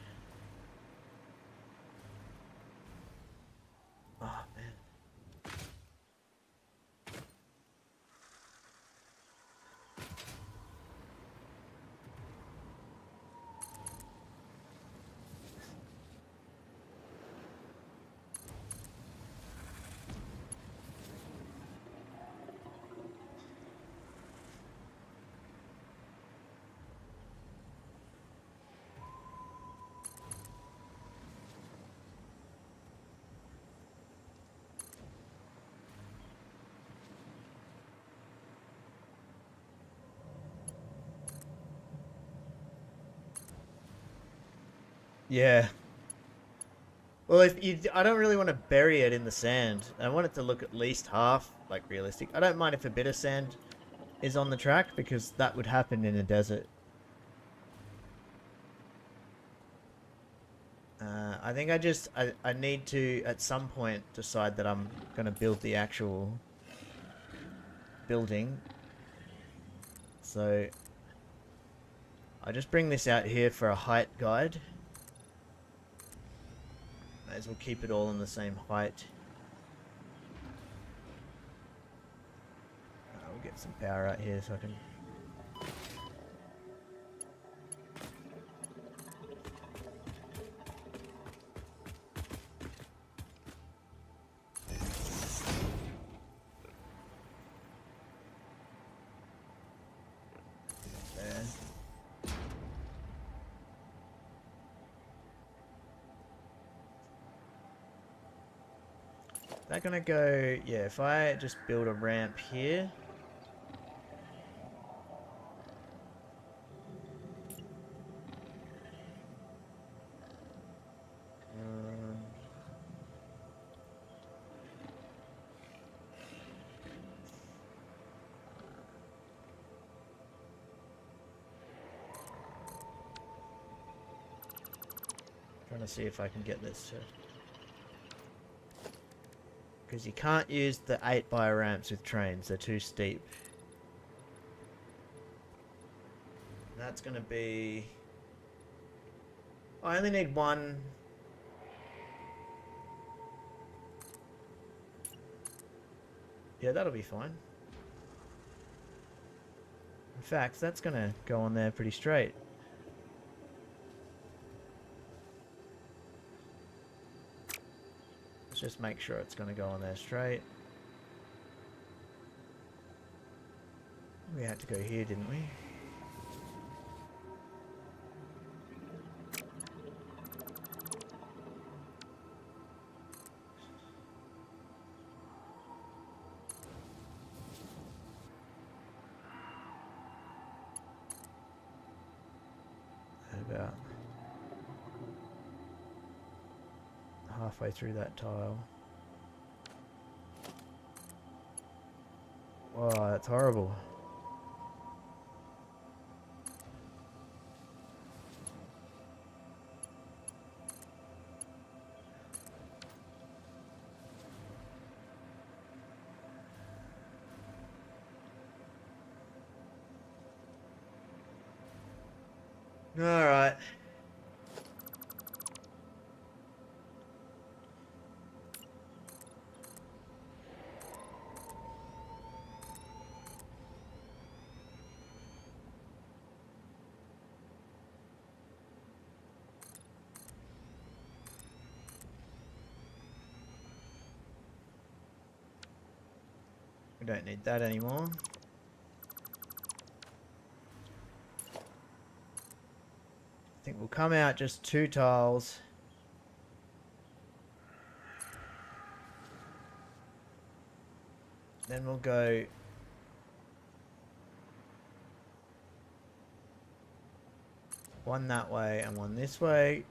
Oh, man. Yeah. Well, if you, I don't really want to bury it in the sand. I want it to look at least half like realistic. I don't mind if a bit of sand is on the track because that would happen in a desert. I think I need to at some point decide that I'm gonna build the actual building. So I just bring this out here for a height guide. Might as well keep it all in the same height. We'll get some power out here so I can... There. That gonna go... Yeah, if I just build a ramp here... Trying to see if I can get this to... Because you can't use the 8x ramps with trains, they're too steep. That's gonna be... I only need one... Yeah, that'll be fine. In fact, that's gonna go on there pretty straight. Let's just make sure it's gonna go on there straight. We had to go here, didn't we? About halfway through that tile. Wow, that's horrible. All right. We don't need that anymore. I think we'll come out just 2 tiles. Then we'll go one that way and one this way.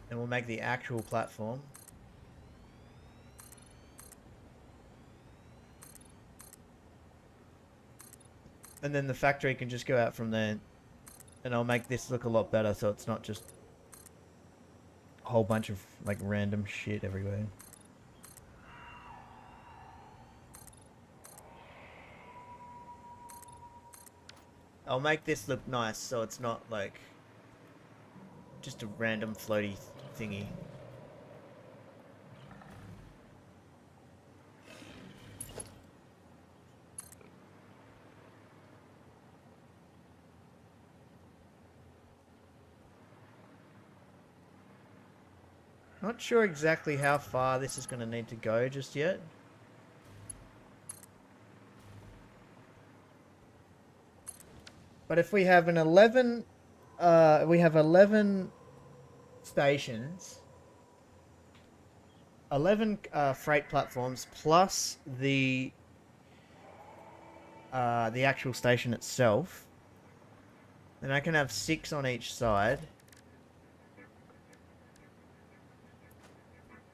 And we'll make the actual platform. And then the factory can just go out from there. And I'll make this look a lot better so it's not just a whole bunch of like random shit everywhere. I'll make this look nice so it's not like just a random floaty thingy. Not sure exactly how far this is going to need to go just yet. But if we have an 11, we have 11 stations. 11 freight platforms plus the actual station itself. Then I can have 6 on each side.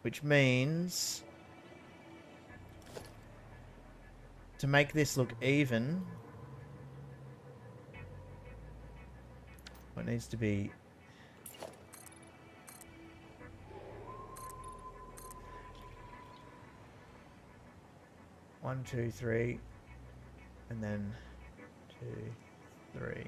Which means to make this look even, it needs to be 1, 2, 3, and then 2, 3.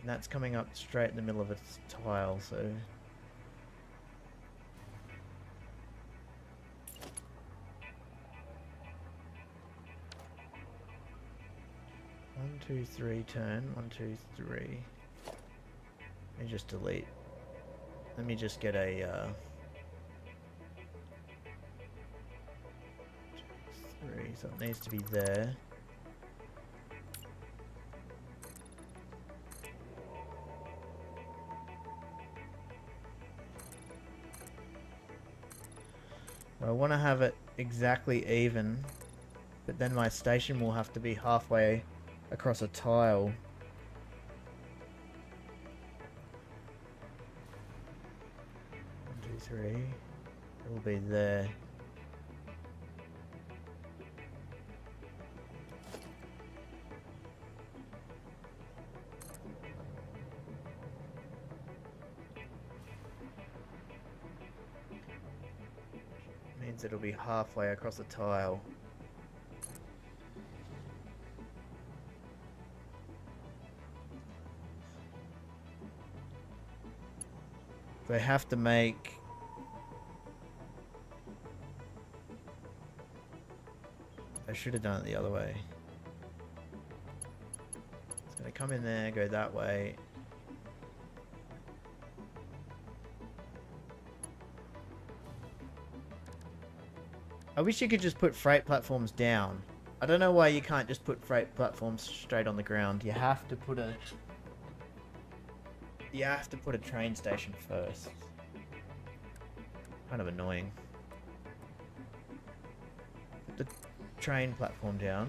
And that's coming up straight in the middle of its tile, so... 1, 2, 3 turn. 1, 2, 3. Let me just delete. Let me just get a 3, so it needs to be there. I want to have it exactly even, but then my station will have to be halfway across a tile. One, two, three. It will be there. Means it'll be halfway across the tile. They have to make... I should have done it the other way. It's going to come in there, go that way. I wish you could just put freight platforms down. I don't know why you can't just put freight platforms straight on the ground. You have to put a... You have to put a train station first. Kind of annoying. Put the train platform down.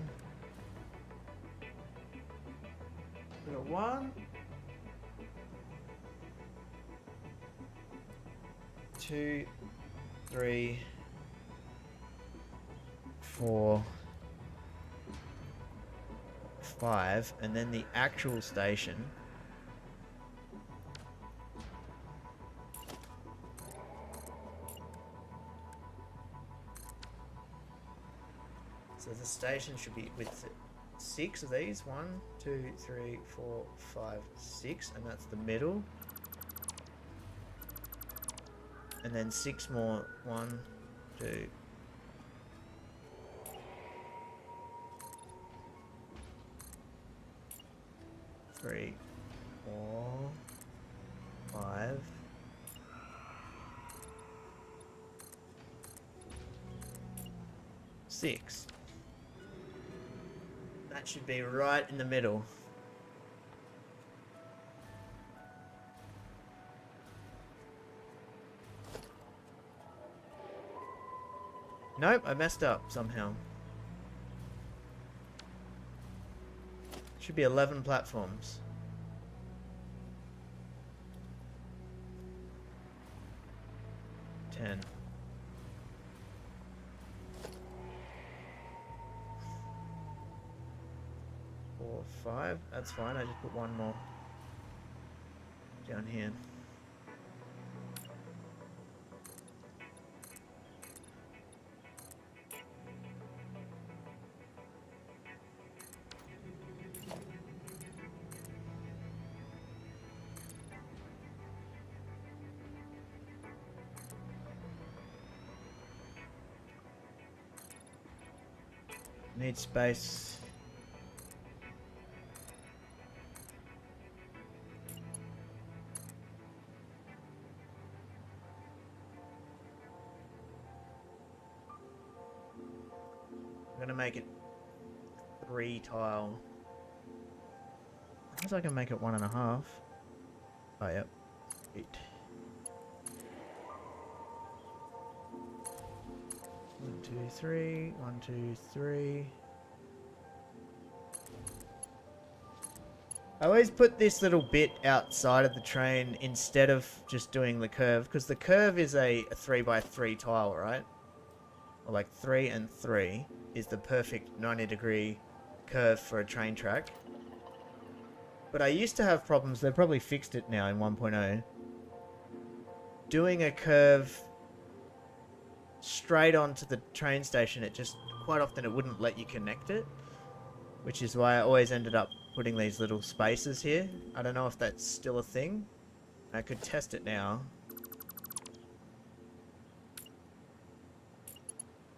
We got 1, 2, 3, 4, 5, and then the actual station. So the station should be with 6 of these. 1, 2, 3, 4, 5, 6, and that's the middle. And then 6 more. 1, 2, 3, 4, 5. Six. That should be right in the middle. Nope, I messed up somehow. Should be 11 platforms. Ten. 4, 5. That's fine. I just put 1 more down here. Need space. I'm gonna make it 3 tile. Unless I can make it 1.5. Oh, yep. 8. 1, 2, 3. 1, 2, 3. I always put this little bit outside of the train instead of just doing the curve, because the curve is a 3x3 tile, right? Or like 3 and 3 is the perfect 90-degree curve for a train track. But I used to have problems, they've probably fixed it now in 1.0. Doing a curve straight onto the train station, it just, quite often it wouldn't let you connect it. Which is why I always ended up putting these little spaces here. I don't know if that's still a thing. I could test it now.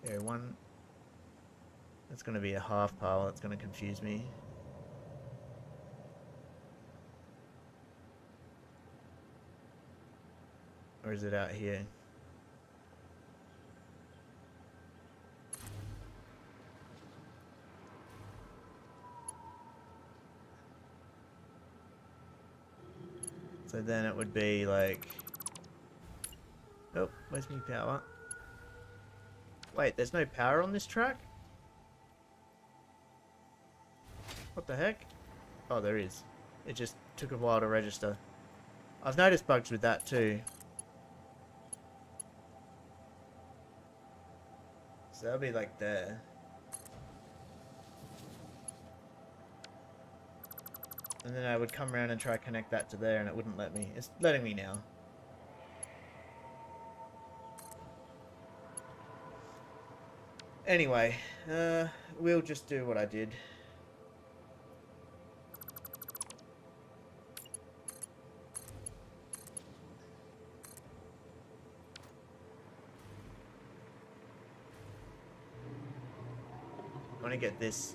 Yeah, one. That's going to be a half pile. That's going to confuse me. Or is it out here? So then it would be like... Oh, where's my power? Wait, there's no power on this track? What the heck? Oh, there is. It just took a while to register. I've noticed bugs with that too. So that'll be like there. And then I would come around and try to connect that to there and it wouldn't let me. It's letting me now. Anyway, we'll just do what I did. I want to get this.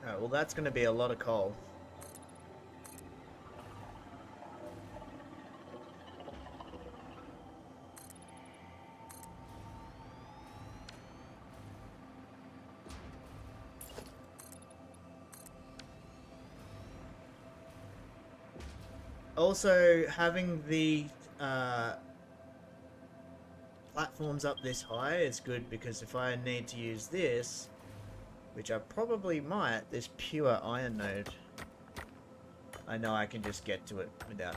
Oh, well, that's going to be a lot of coal. Also, having the platforms up this high is good because if I need to use this, which I probably might, this pure iron node, I know I can just get to it without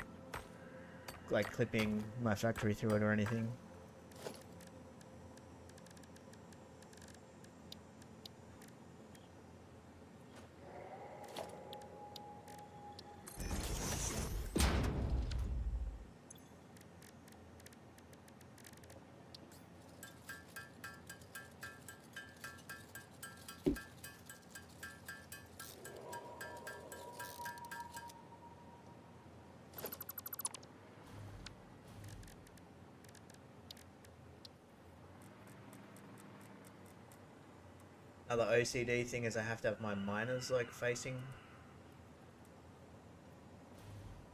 like clipping my factory through it or anything. Another OCD thing is I have to have my miners like facing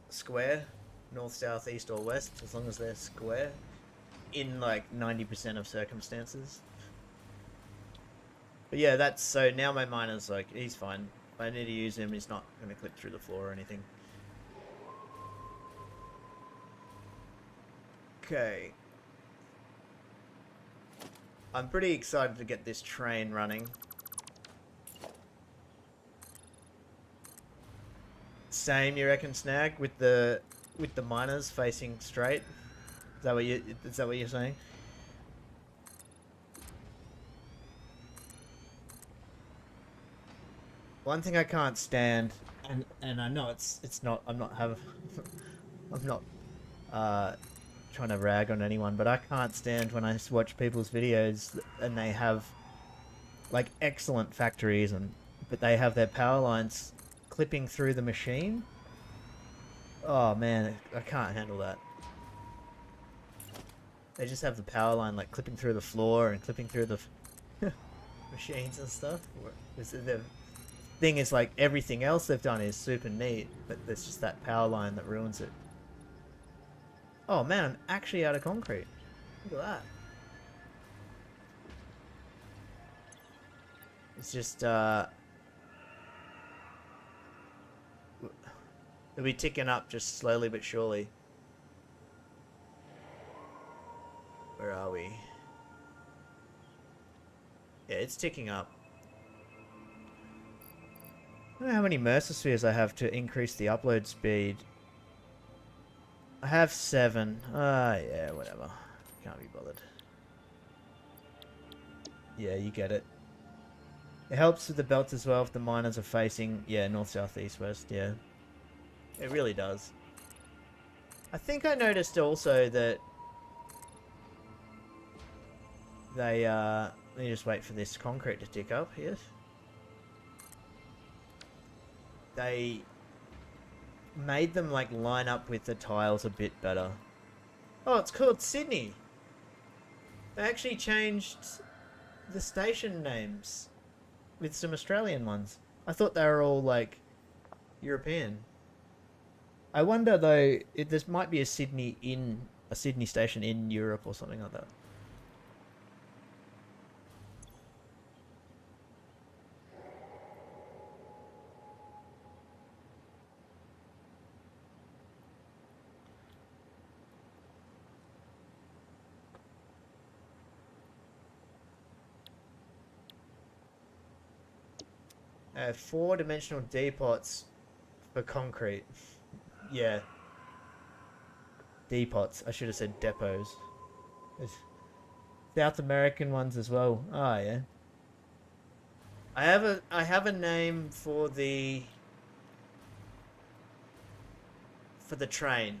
square, north, south, east or west, as long as they're square, in like 90% of circumstances. But yeah, that's, so now my miner's like, he's fine. If I need to use him, he's not going to clip through the floor or anything. Okay. I'm pretty excited to get this train running. Same, you reckon, Snag, with the miners facing straight? Is that what you're saying? One thing I can't stand, and I know it's not. I'm not have. I'm not trying to rag on anyone, but I can't stand when I watch people's videos and they have like excellent factories but they have their power lines clipping through the machine. Oh man, I can't handle that. They just have the power line like clipping through the floor and clipping through the machines and stuff. The thing is, like, everything else they've done is super neat, but there's just that power line that ruins it. Oh man, I'm actually out of concrete. Look at that. It's just, it'll be ticking up just slowly but surely. Where are we? Yeah, it's ticking up. I don't know how many Mercer Spheres I have to increase the upload speed. I have 7. Yeah, whatever. Can't be bothered. Yeah, you get it. It helps with the belts as well if the miners are facing, yeah, north, south, east, west, yeah. It really does. I think I noticed also that they, let me just wait for this concrete to tick up here. They made them, like, line up with the tiles a bit better. Oh, it's called Sydney. They actually changed the station names with some Australian ones. I thought they were all, like, European. I wonder, though, if there might be a Sydney station in Europe or something like that. I have 4-dimensional depots for concrete. Yeah. Depots. I should have said depots. There's South American ones as well. Oh yeah. I have a name for the train.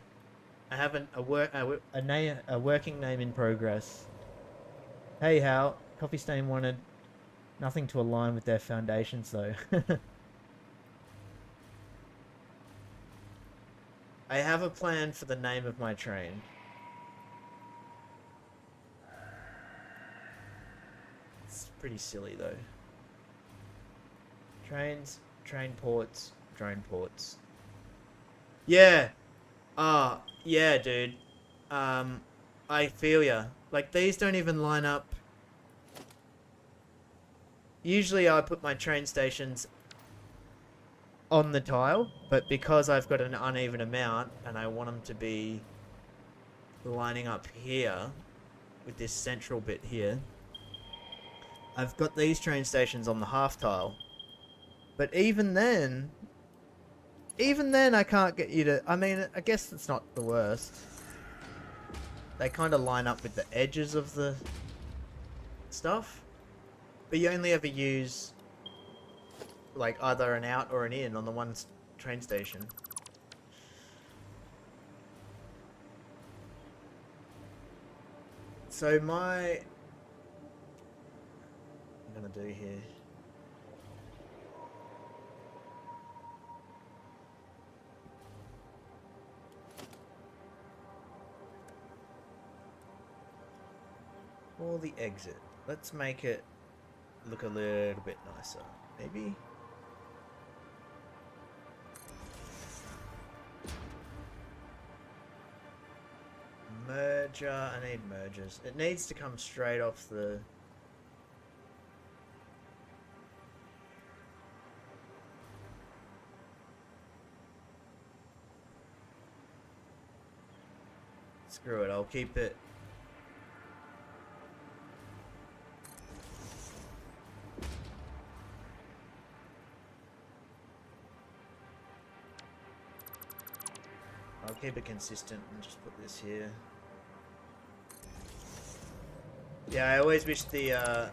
I have a working name in progress. Hey Hal, Coffee Stain wanted nothing to align with their foundations though. I have a plan for the name of my train. It's pretty silly though. Trains, train ports, drone ports. Yeah. Yeah, dude. I feel ya. Like, these don't even line up. Usually I put my train stations on the tile, but because I've got an uneven amount and I want them to be lining up here with this central bit here, I've got these train stations on the half tile. But even then I can't get you to... I mean, I guess it's not the worst. They kind of line up with the edges of the stuff. But you only ever use, like, either an out or an in on the one train station. So I'm gonna do here... For the exit, let's make it look a little bit nicer, maybe? Merger, I need mergers. It needs to come straight off the... Screw it, I'll keep it... I'll keep it consistent and just put this here. Yeah, I always wish the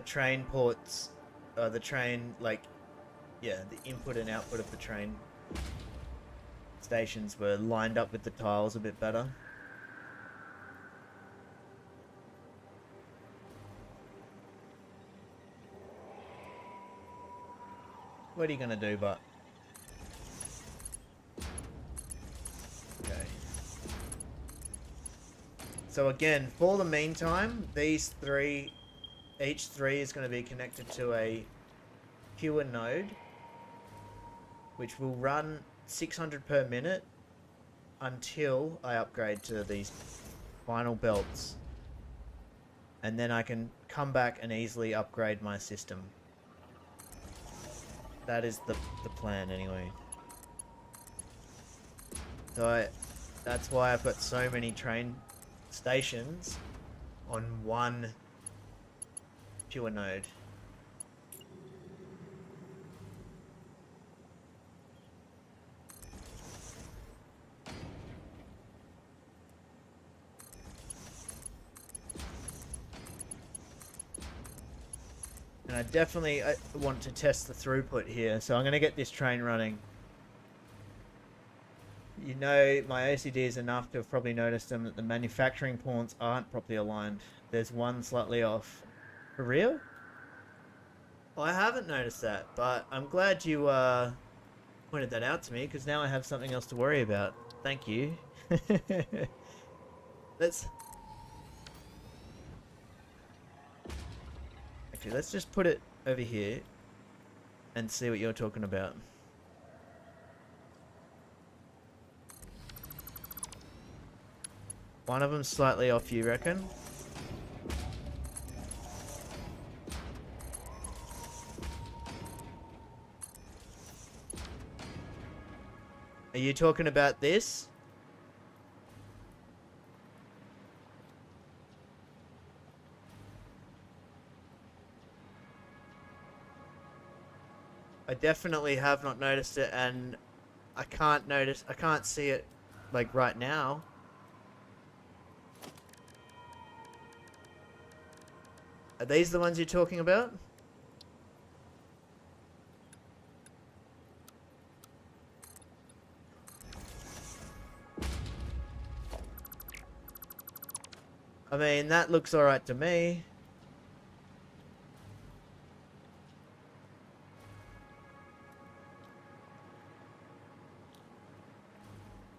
train ports the train, like, yeah, the input and output of the train stations were lined up with the tiles a bit better. What are you gonna do, but? Okay. So again, for the meantime, these three, each three is going to be connected to a pure node, which will run 600 per minute until I upgrade to these final belts. And then I can come back and easily upgrade my system. That is the plan anyway. So that's why I've got so many train stations on one pure node. And I definitely want to test the throughput here, so I'm going to get this train running. You know, my OCD is enough to have probably noticed them that the manufacturing points aren't properly aligned. There's one slightly off. For real? Well, I haven't noticed that, but I'm glad you pointed that out to me, because now I have something else to worry about. Thank you. Let's just put it over here and see what you're talking about. One of them's slightly off, you reckon? Are you talking about this? I definitely have not noticed it, and I can't see it like right now. Are these the ones you're talking about? I mean, that looks alright to me.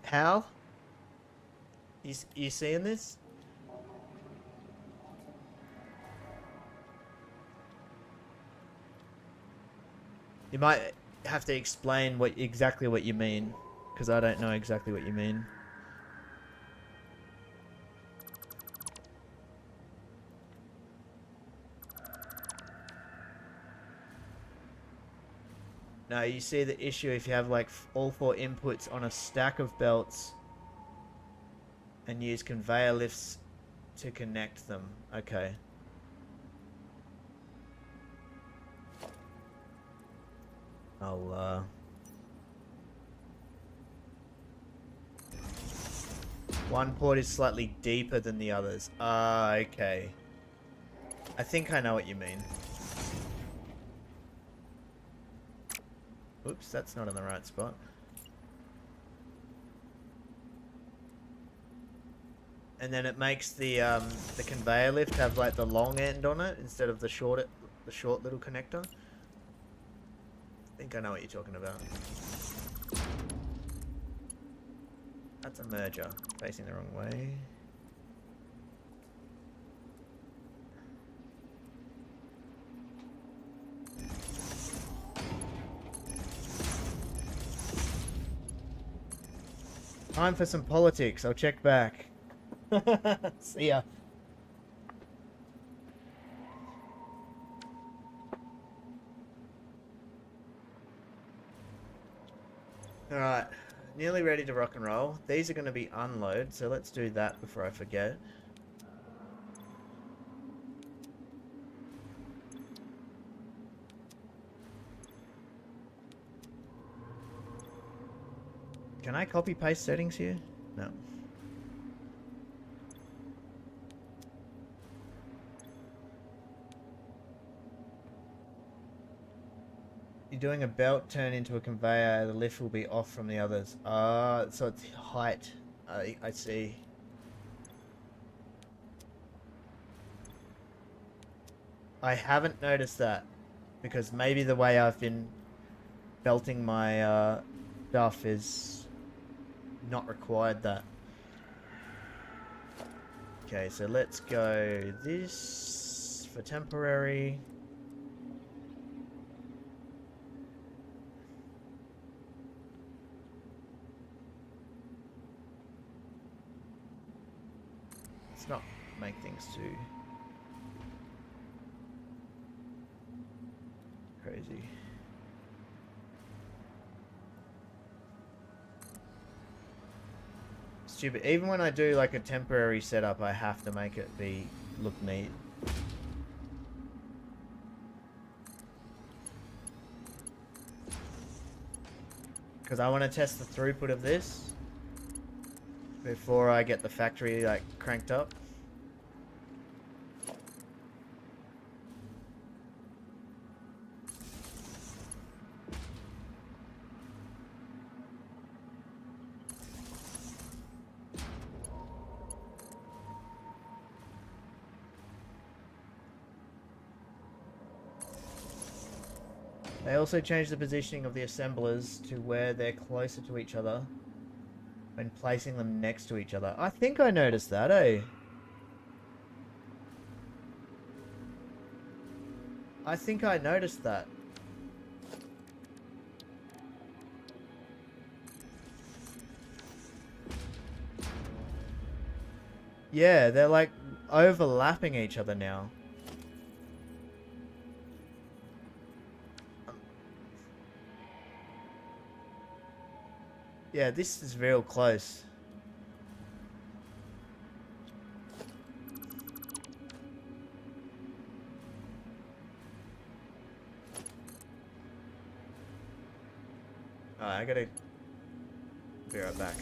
How? You seeing this? You might have to explain exactly what you mean, because I don't know exactly what you mean. No, you see the issue if you have like all four inputs on a stack of belts and use conveyor lifts to connect them. Okay. One port is slightly deeper than the others. Okay. I think I know what you mean. Oops, that's not in the right spot. And then it makes the conveyor lift have like the long end on it instead of the short little connector. I think I know what you're talking about. That's a merger. Facing the wrong way. Time for some politics. I'll check back. See ya. Alright. Nearly ready to rock and roll. These are going to be unload, so let's do that before I forget. Can I copy paste settings here? No. you're doing a belt turn into a conveyor, the lift will be off from the others. So it's height. I see. I haven't noticed that because maybe the way I've been belting my stuff is not required that. Okay, so let's go this for temporary. Let's not make things too crazy. Stupid. Even when I do like a temporary setup, I have to make it look neat. Because I want to test the throughput of this before I get the factory like cranked up. They also changed the positioning of the assemblers to where they're closer to each other when placing them next to each other. I think I noticed that, eh? I think I noticed that. Yeah, they're like overlapping each other now. Yeah, this is real close. Alright, I gotta be right back.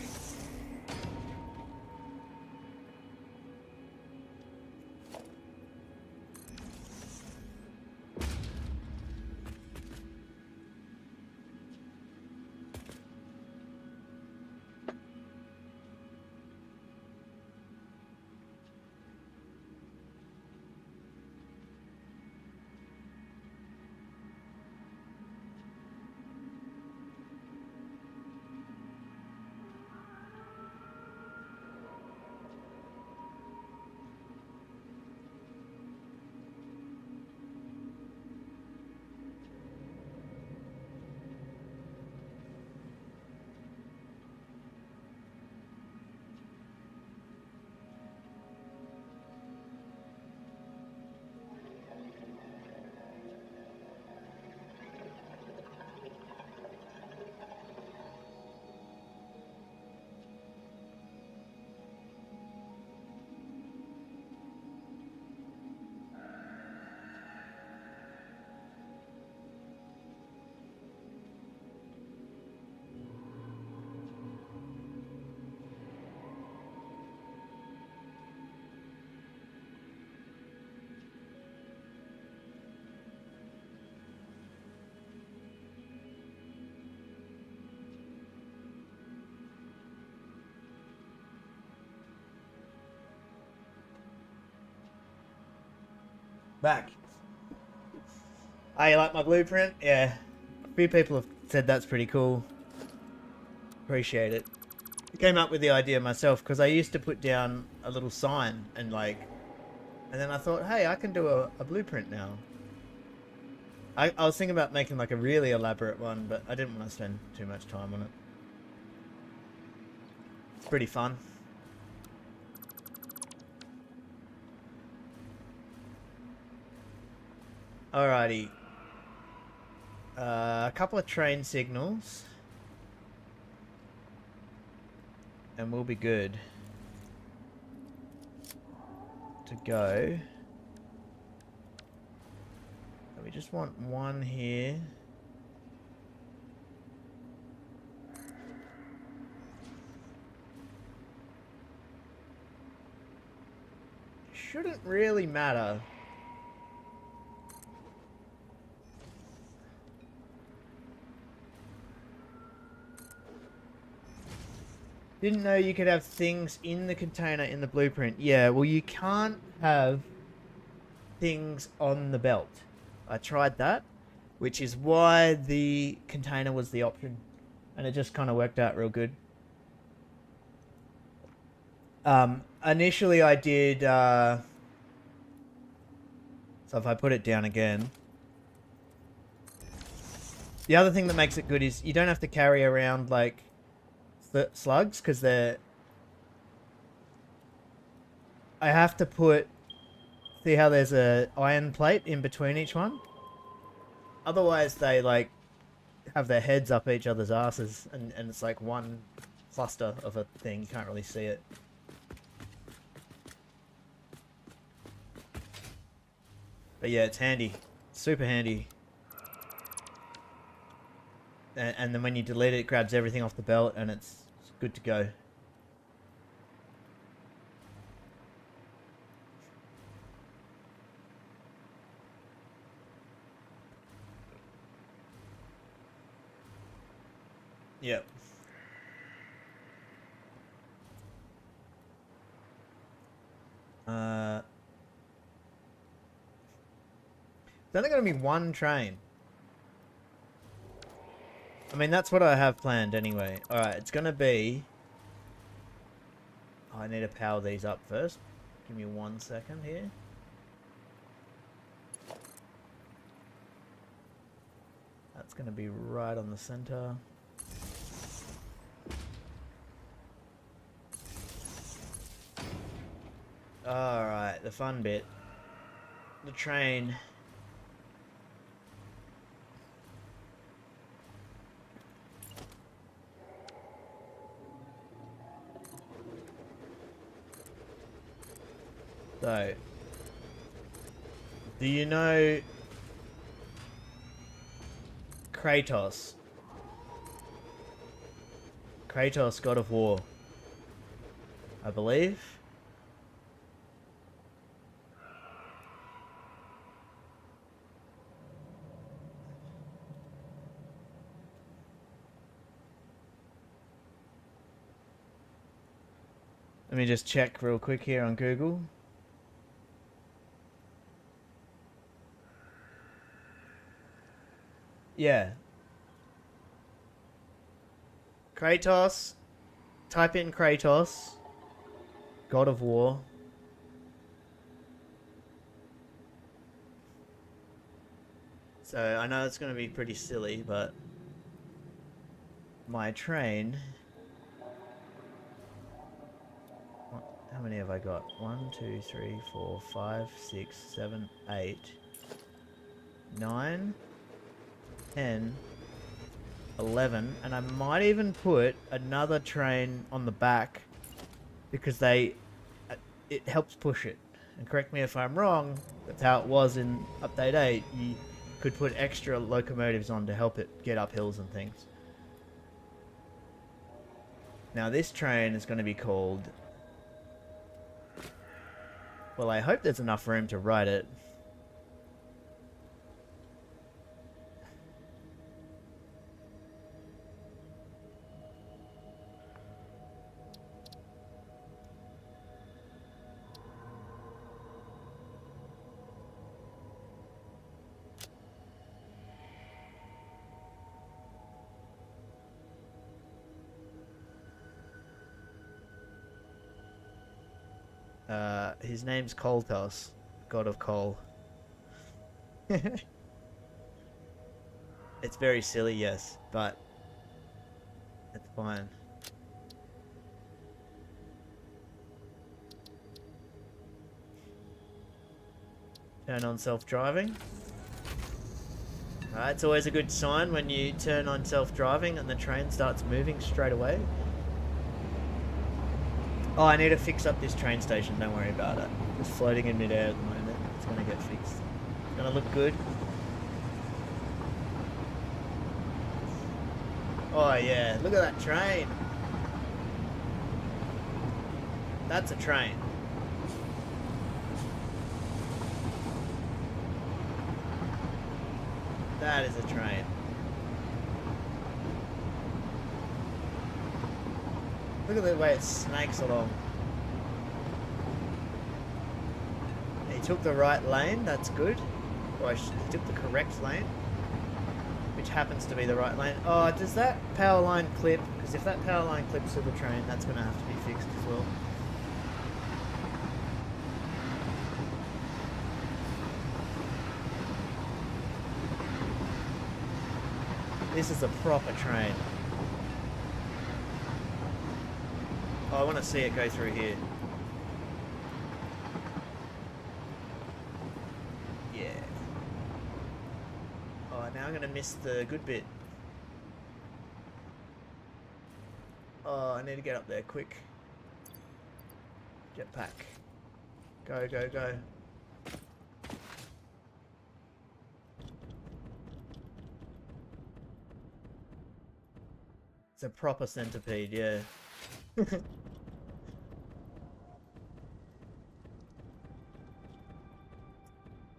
Back. Oh, you like my blueprint? Yeah. A few people have said that's pretty cool. Appreciate it. I came up with the idea myself because I used to put down a little sign and then I thought, hey, I can do a blueprint now. I was thinking about making like a really elaborate one, but I didn't want to spend too much time on it. It's pretty fun. Alrighty. A couple of train signals. And we'll be good to go. So we just want one here. Shouldn't really matter. Didn't know you could have things in the container in the blueprint. Yeah, well, you can't have things on the belt. I tried that, which is why the container was the option. And it just kind of worked out real good. Initially I did, so if I put it down again. The other thing that makes it good is you don't have to carry around, like, slugs, because they're... I have to put... See how there's a iron plate in between each one? Otherwise they, like, have their heads up each other's asses, and it's like one cluster of a thing. You can't really see it. But yeah, it's handy. Super handy. And then when you delete it, it grabs everything off the belt, and it's good to go. Yep. There's only going to be one train. I mean, that's what I have planned anyway. Alright, it's going to be... Oh, I need to power these up first. Give me 1 second here. That's going to be right on the center. Alright, the fun bit. The train. So, do you know Kratos? Kratos, God of War, I believe. Let me just check real quick here on Google. Yeah. Kratos. Type in Kratos. God of War. So I know it's going to be pretty silly, but my train... How many have I got? 1, 2, 3, 4, 5, 6, 7, 8, 9, 10, 11, and I might even put another train on the back because it helps push it. And correct me if I'm wrong, that's how it was in Update 8. You could put extra locomotives on to help it get up hills and things. Now this train is going to be called... Well, I hope there's enough room to ride it. His name's Koltos, God of Coal. It's very silly, yes, but it's fine. Turn on self-driving. It's always a good sign when you turn on self-driving and the train starts moving straight away. Oh, I need to fix up this train station, don't worry about it. It's floating in midair at the moment. It's going to get fixed. It's going to look good. Oh yeah, look at that train. That's a train. That is a train. Look at the way it snakes along. He took the right lane, that's good. Or he took the correct lane. Which happens to be the right lane. Oh, does that power line clip? Because if that power line clips to the train, that's going to have to be fixed as well. This is a proper train. Oh, I want to see it go through here. Yeah. Oh, now I'm going to miss the good bit. Oh, I need to get up there quick. Jetpack. Go, go, go. It's a proper centipede, yeah.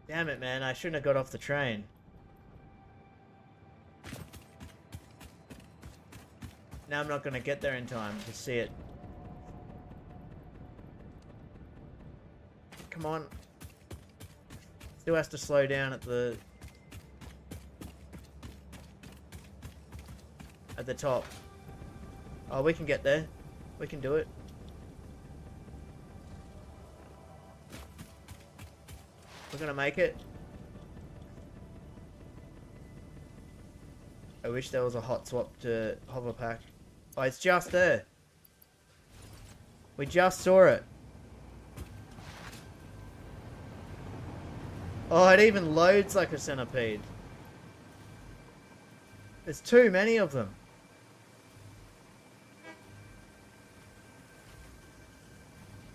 Damn it, man. I shouldn't have got off the train. Now I'm not going to get there in time to see it. Come on. Still has to slow down at the top. Oh, we can get there. We can do it. We're gonna make it. I wish there was a hot swap to hover pack. Oh, it's just there. We just saw it. Oh, it even loads like a centipede. There's too many of them.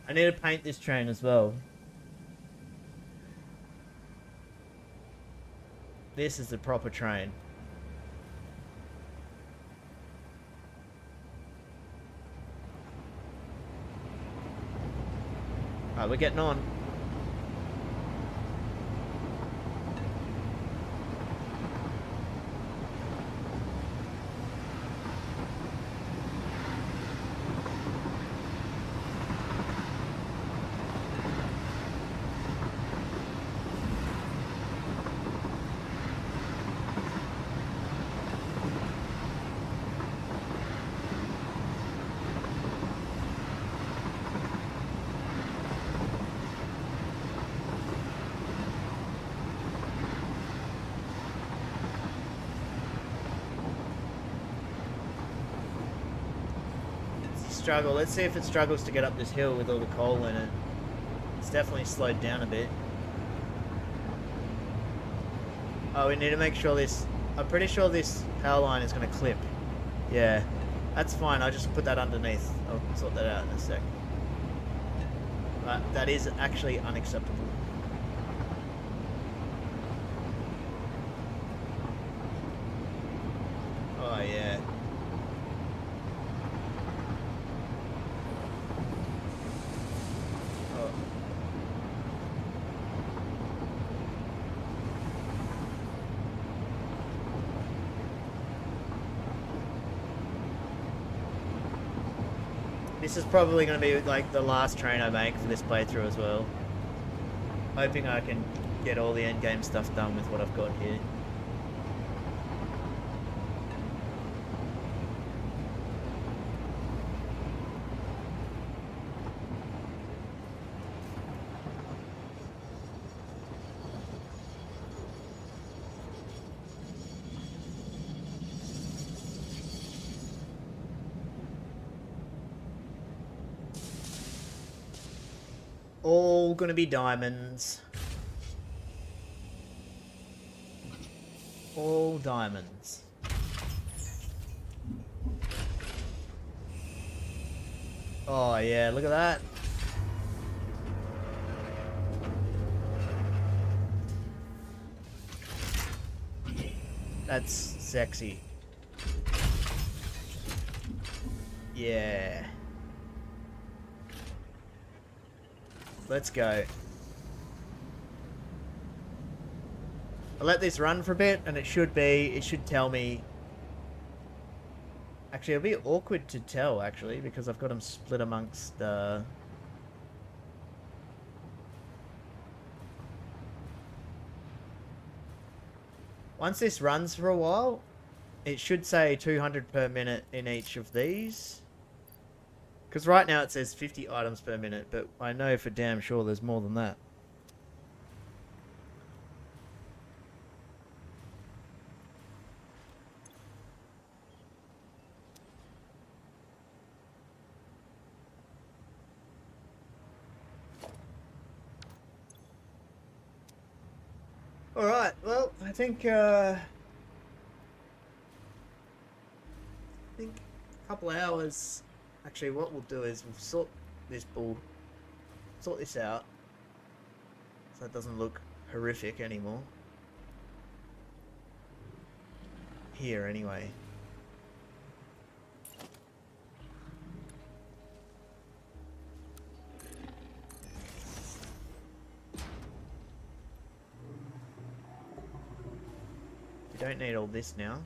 I need to paint this train as well. This is the proper train. Alright, we're getting on. Struggle. Let's see if it struggles to get up this hill with all the coal in it. It's definitely slowed down a bit. Oh, we need to make sure this... I'm pretty sure this power line is going to clip. Yeah, that's fine. I'll just put that underneath. I'll sort that out in a sec. But that is actually unacceptable. Oh, yeah. This is probably going to be like the last train I make for this playthrough as well. Hoping I can get all the endgame stuff done with what I've got here. All gonna be diamonds. All diamonds. Oh yeah, look at that. That's sexy. Yeah. Let's go. I'll let this run for a bit and it should tell me. Actually, it'll be awkward to tell, actually, because I've got them split amongst Once this runs for a while, it should say 200 per minute in each of these. Because right now it says 50 items per minute, but I know for damn sure there's more than that. Alright, well, I think a couple of hours. Actually, what we'll do is we'll sort this out, so it doesn't look horrific anymore. Here, anyway. We don't need all this now.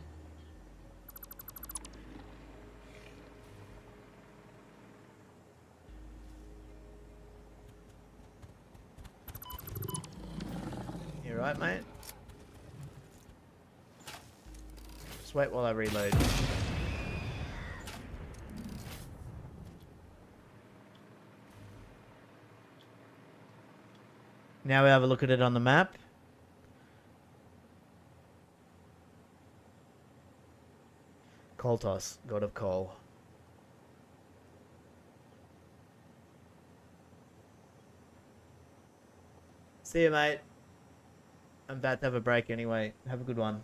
You right, mate? Just wait while I reload. Now we have a look at it on the map. Koltos, god of coal. See you, mate. I'm about to have a break anyway. Have a good one.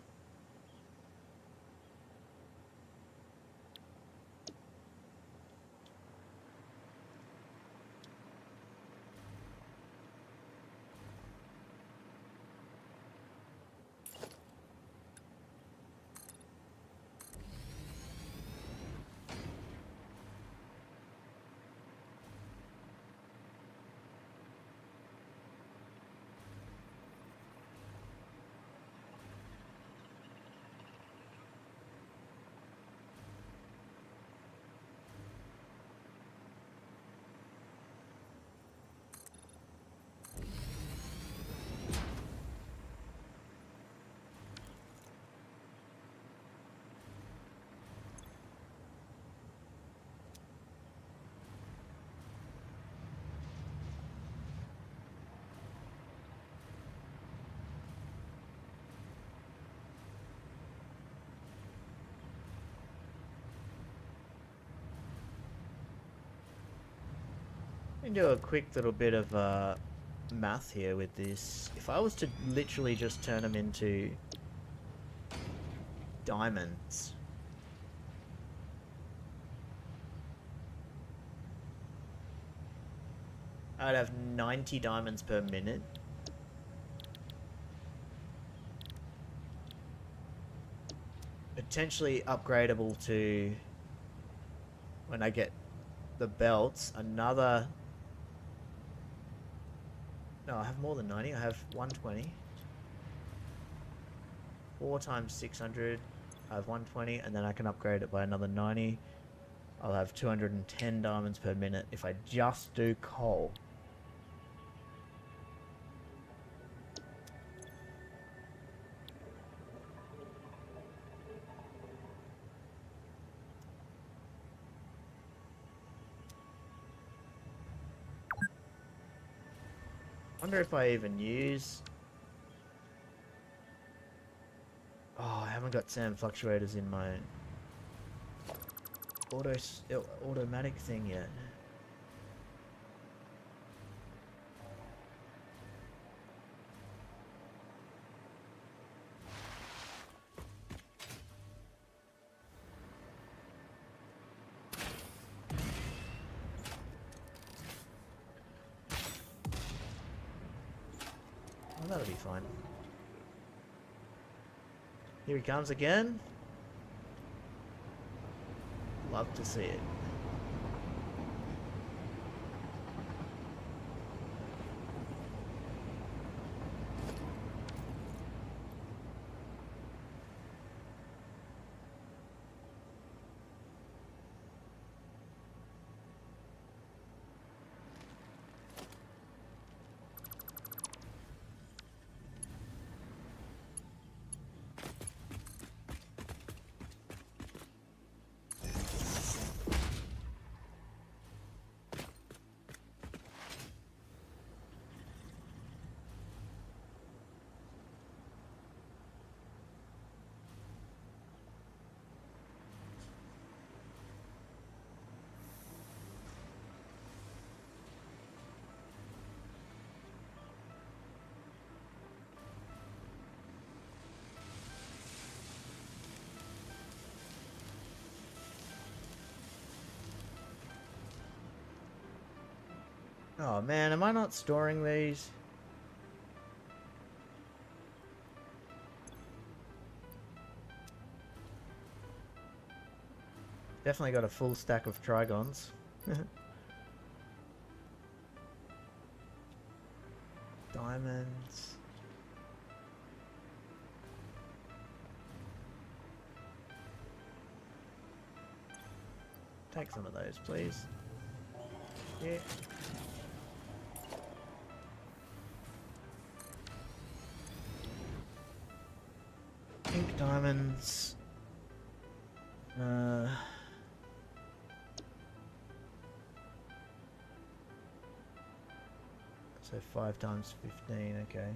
Let me do a quick little bit of math here with this. If I was to literally just turn them into diamonds, I'd have 90 diamonds per minute. Potentially upgradable to, when I get the belts, another... No, I have more than 90. I have 120. 4 times 600. I have 120, and then I can upgrade it by another 90. I'll have 210 diamonds per minute if I just do coal. Wonder if I even use... Oh, I haven't got sand fluctuators in my automatic thing yet. Oh, that'll be fine. Here he comes again. Love to see it. Oh man, am I not storing these? Definitely got a full stack of trigons. Diamonds. Take some of those, please. Yeah. Pink diamonds. So 5 times 15, okay.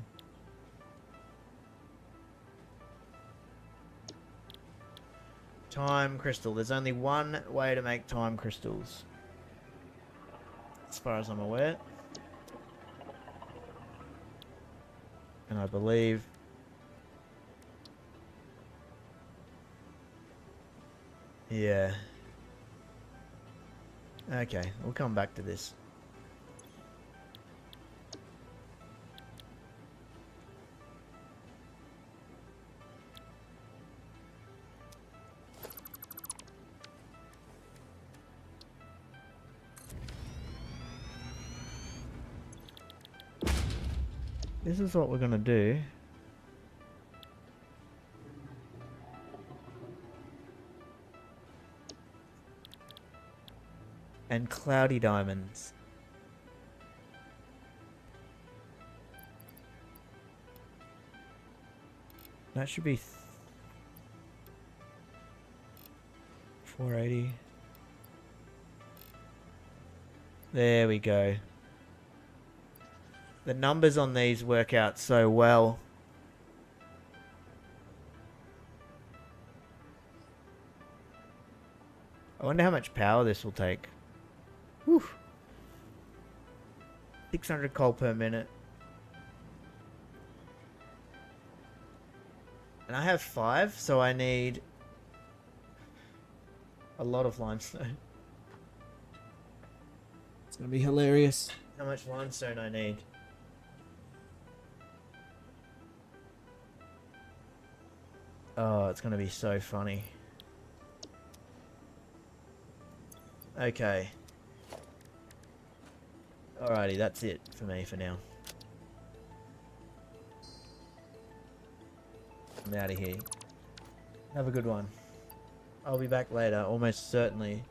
Time crystal. There's only one way to make time crystals, as far as I'm aware. And I believe... Yeah. Okay, we'll come back to this. This is what we're gonna do. And cloudy diamonds. That should be 480. There we go. The numbers on these work out so well. I wonder how much power this will take. Whew. 600 coal per minute. And I have 5, so I need a lot of limestone. It's gonna be hilarious. How much limestone I need. Oh, it's gonna be so funny. Okay. Alrighty, that's it for me for now. I'm out of here. Have a good one. I'll be back later, almost certainly.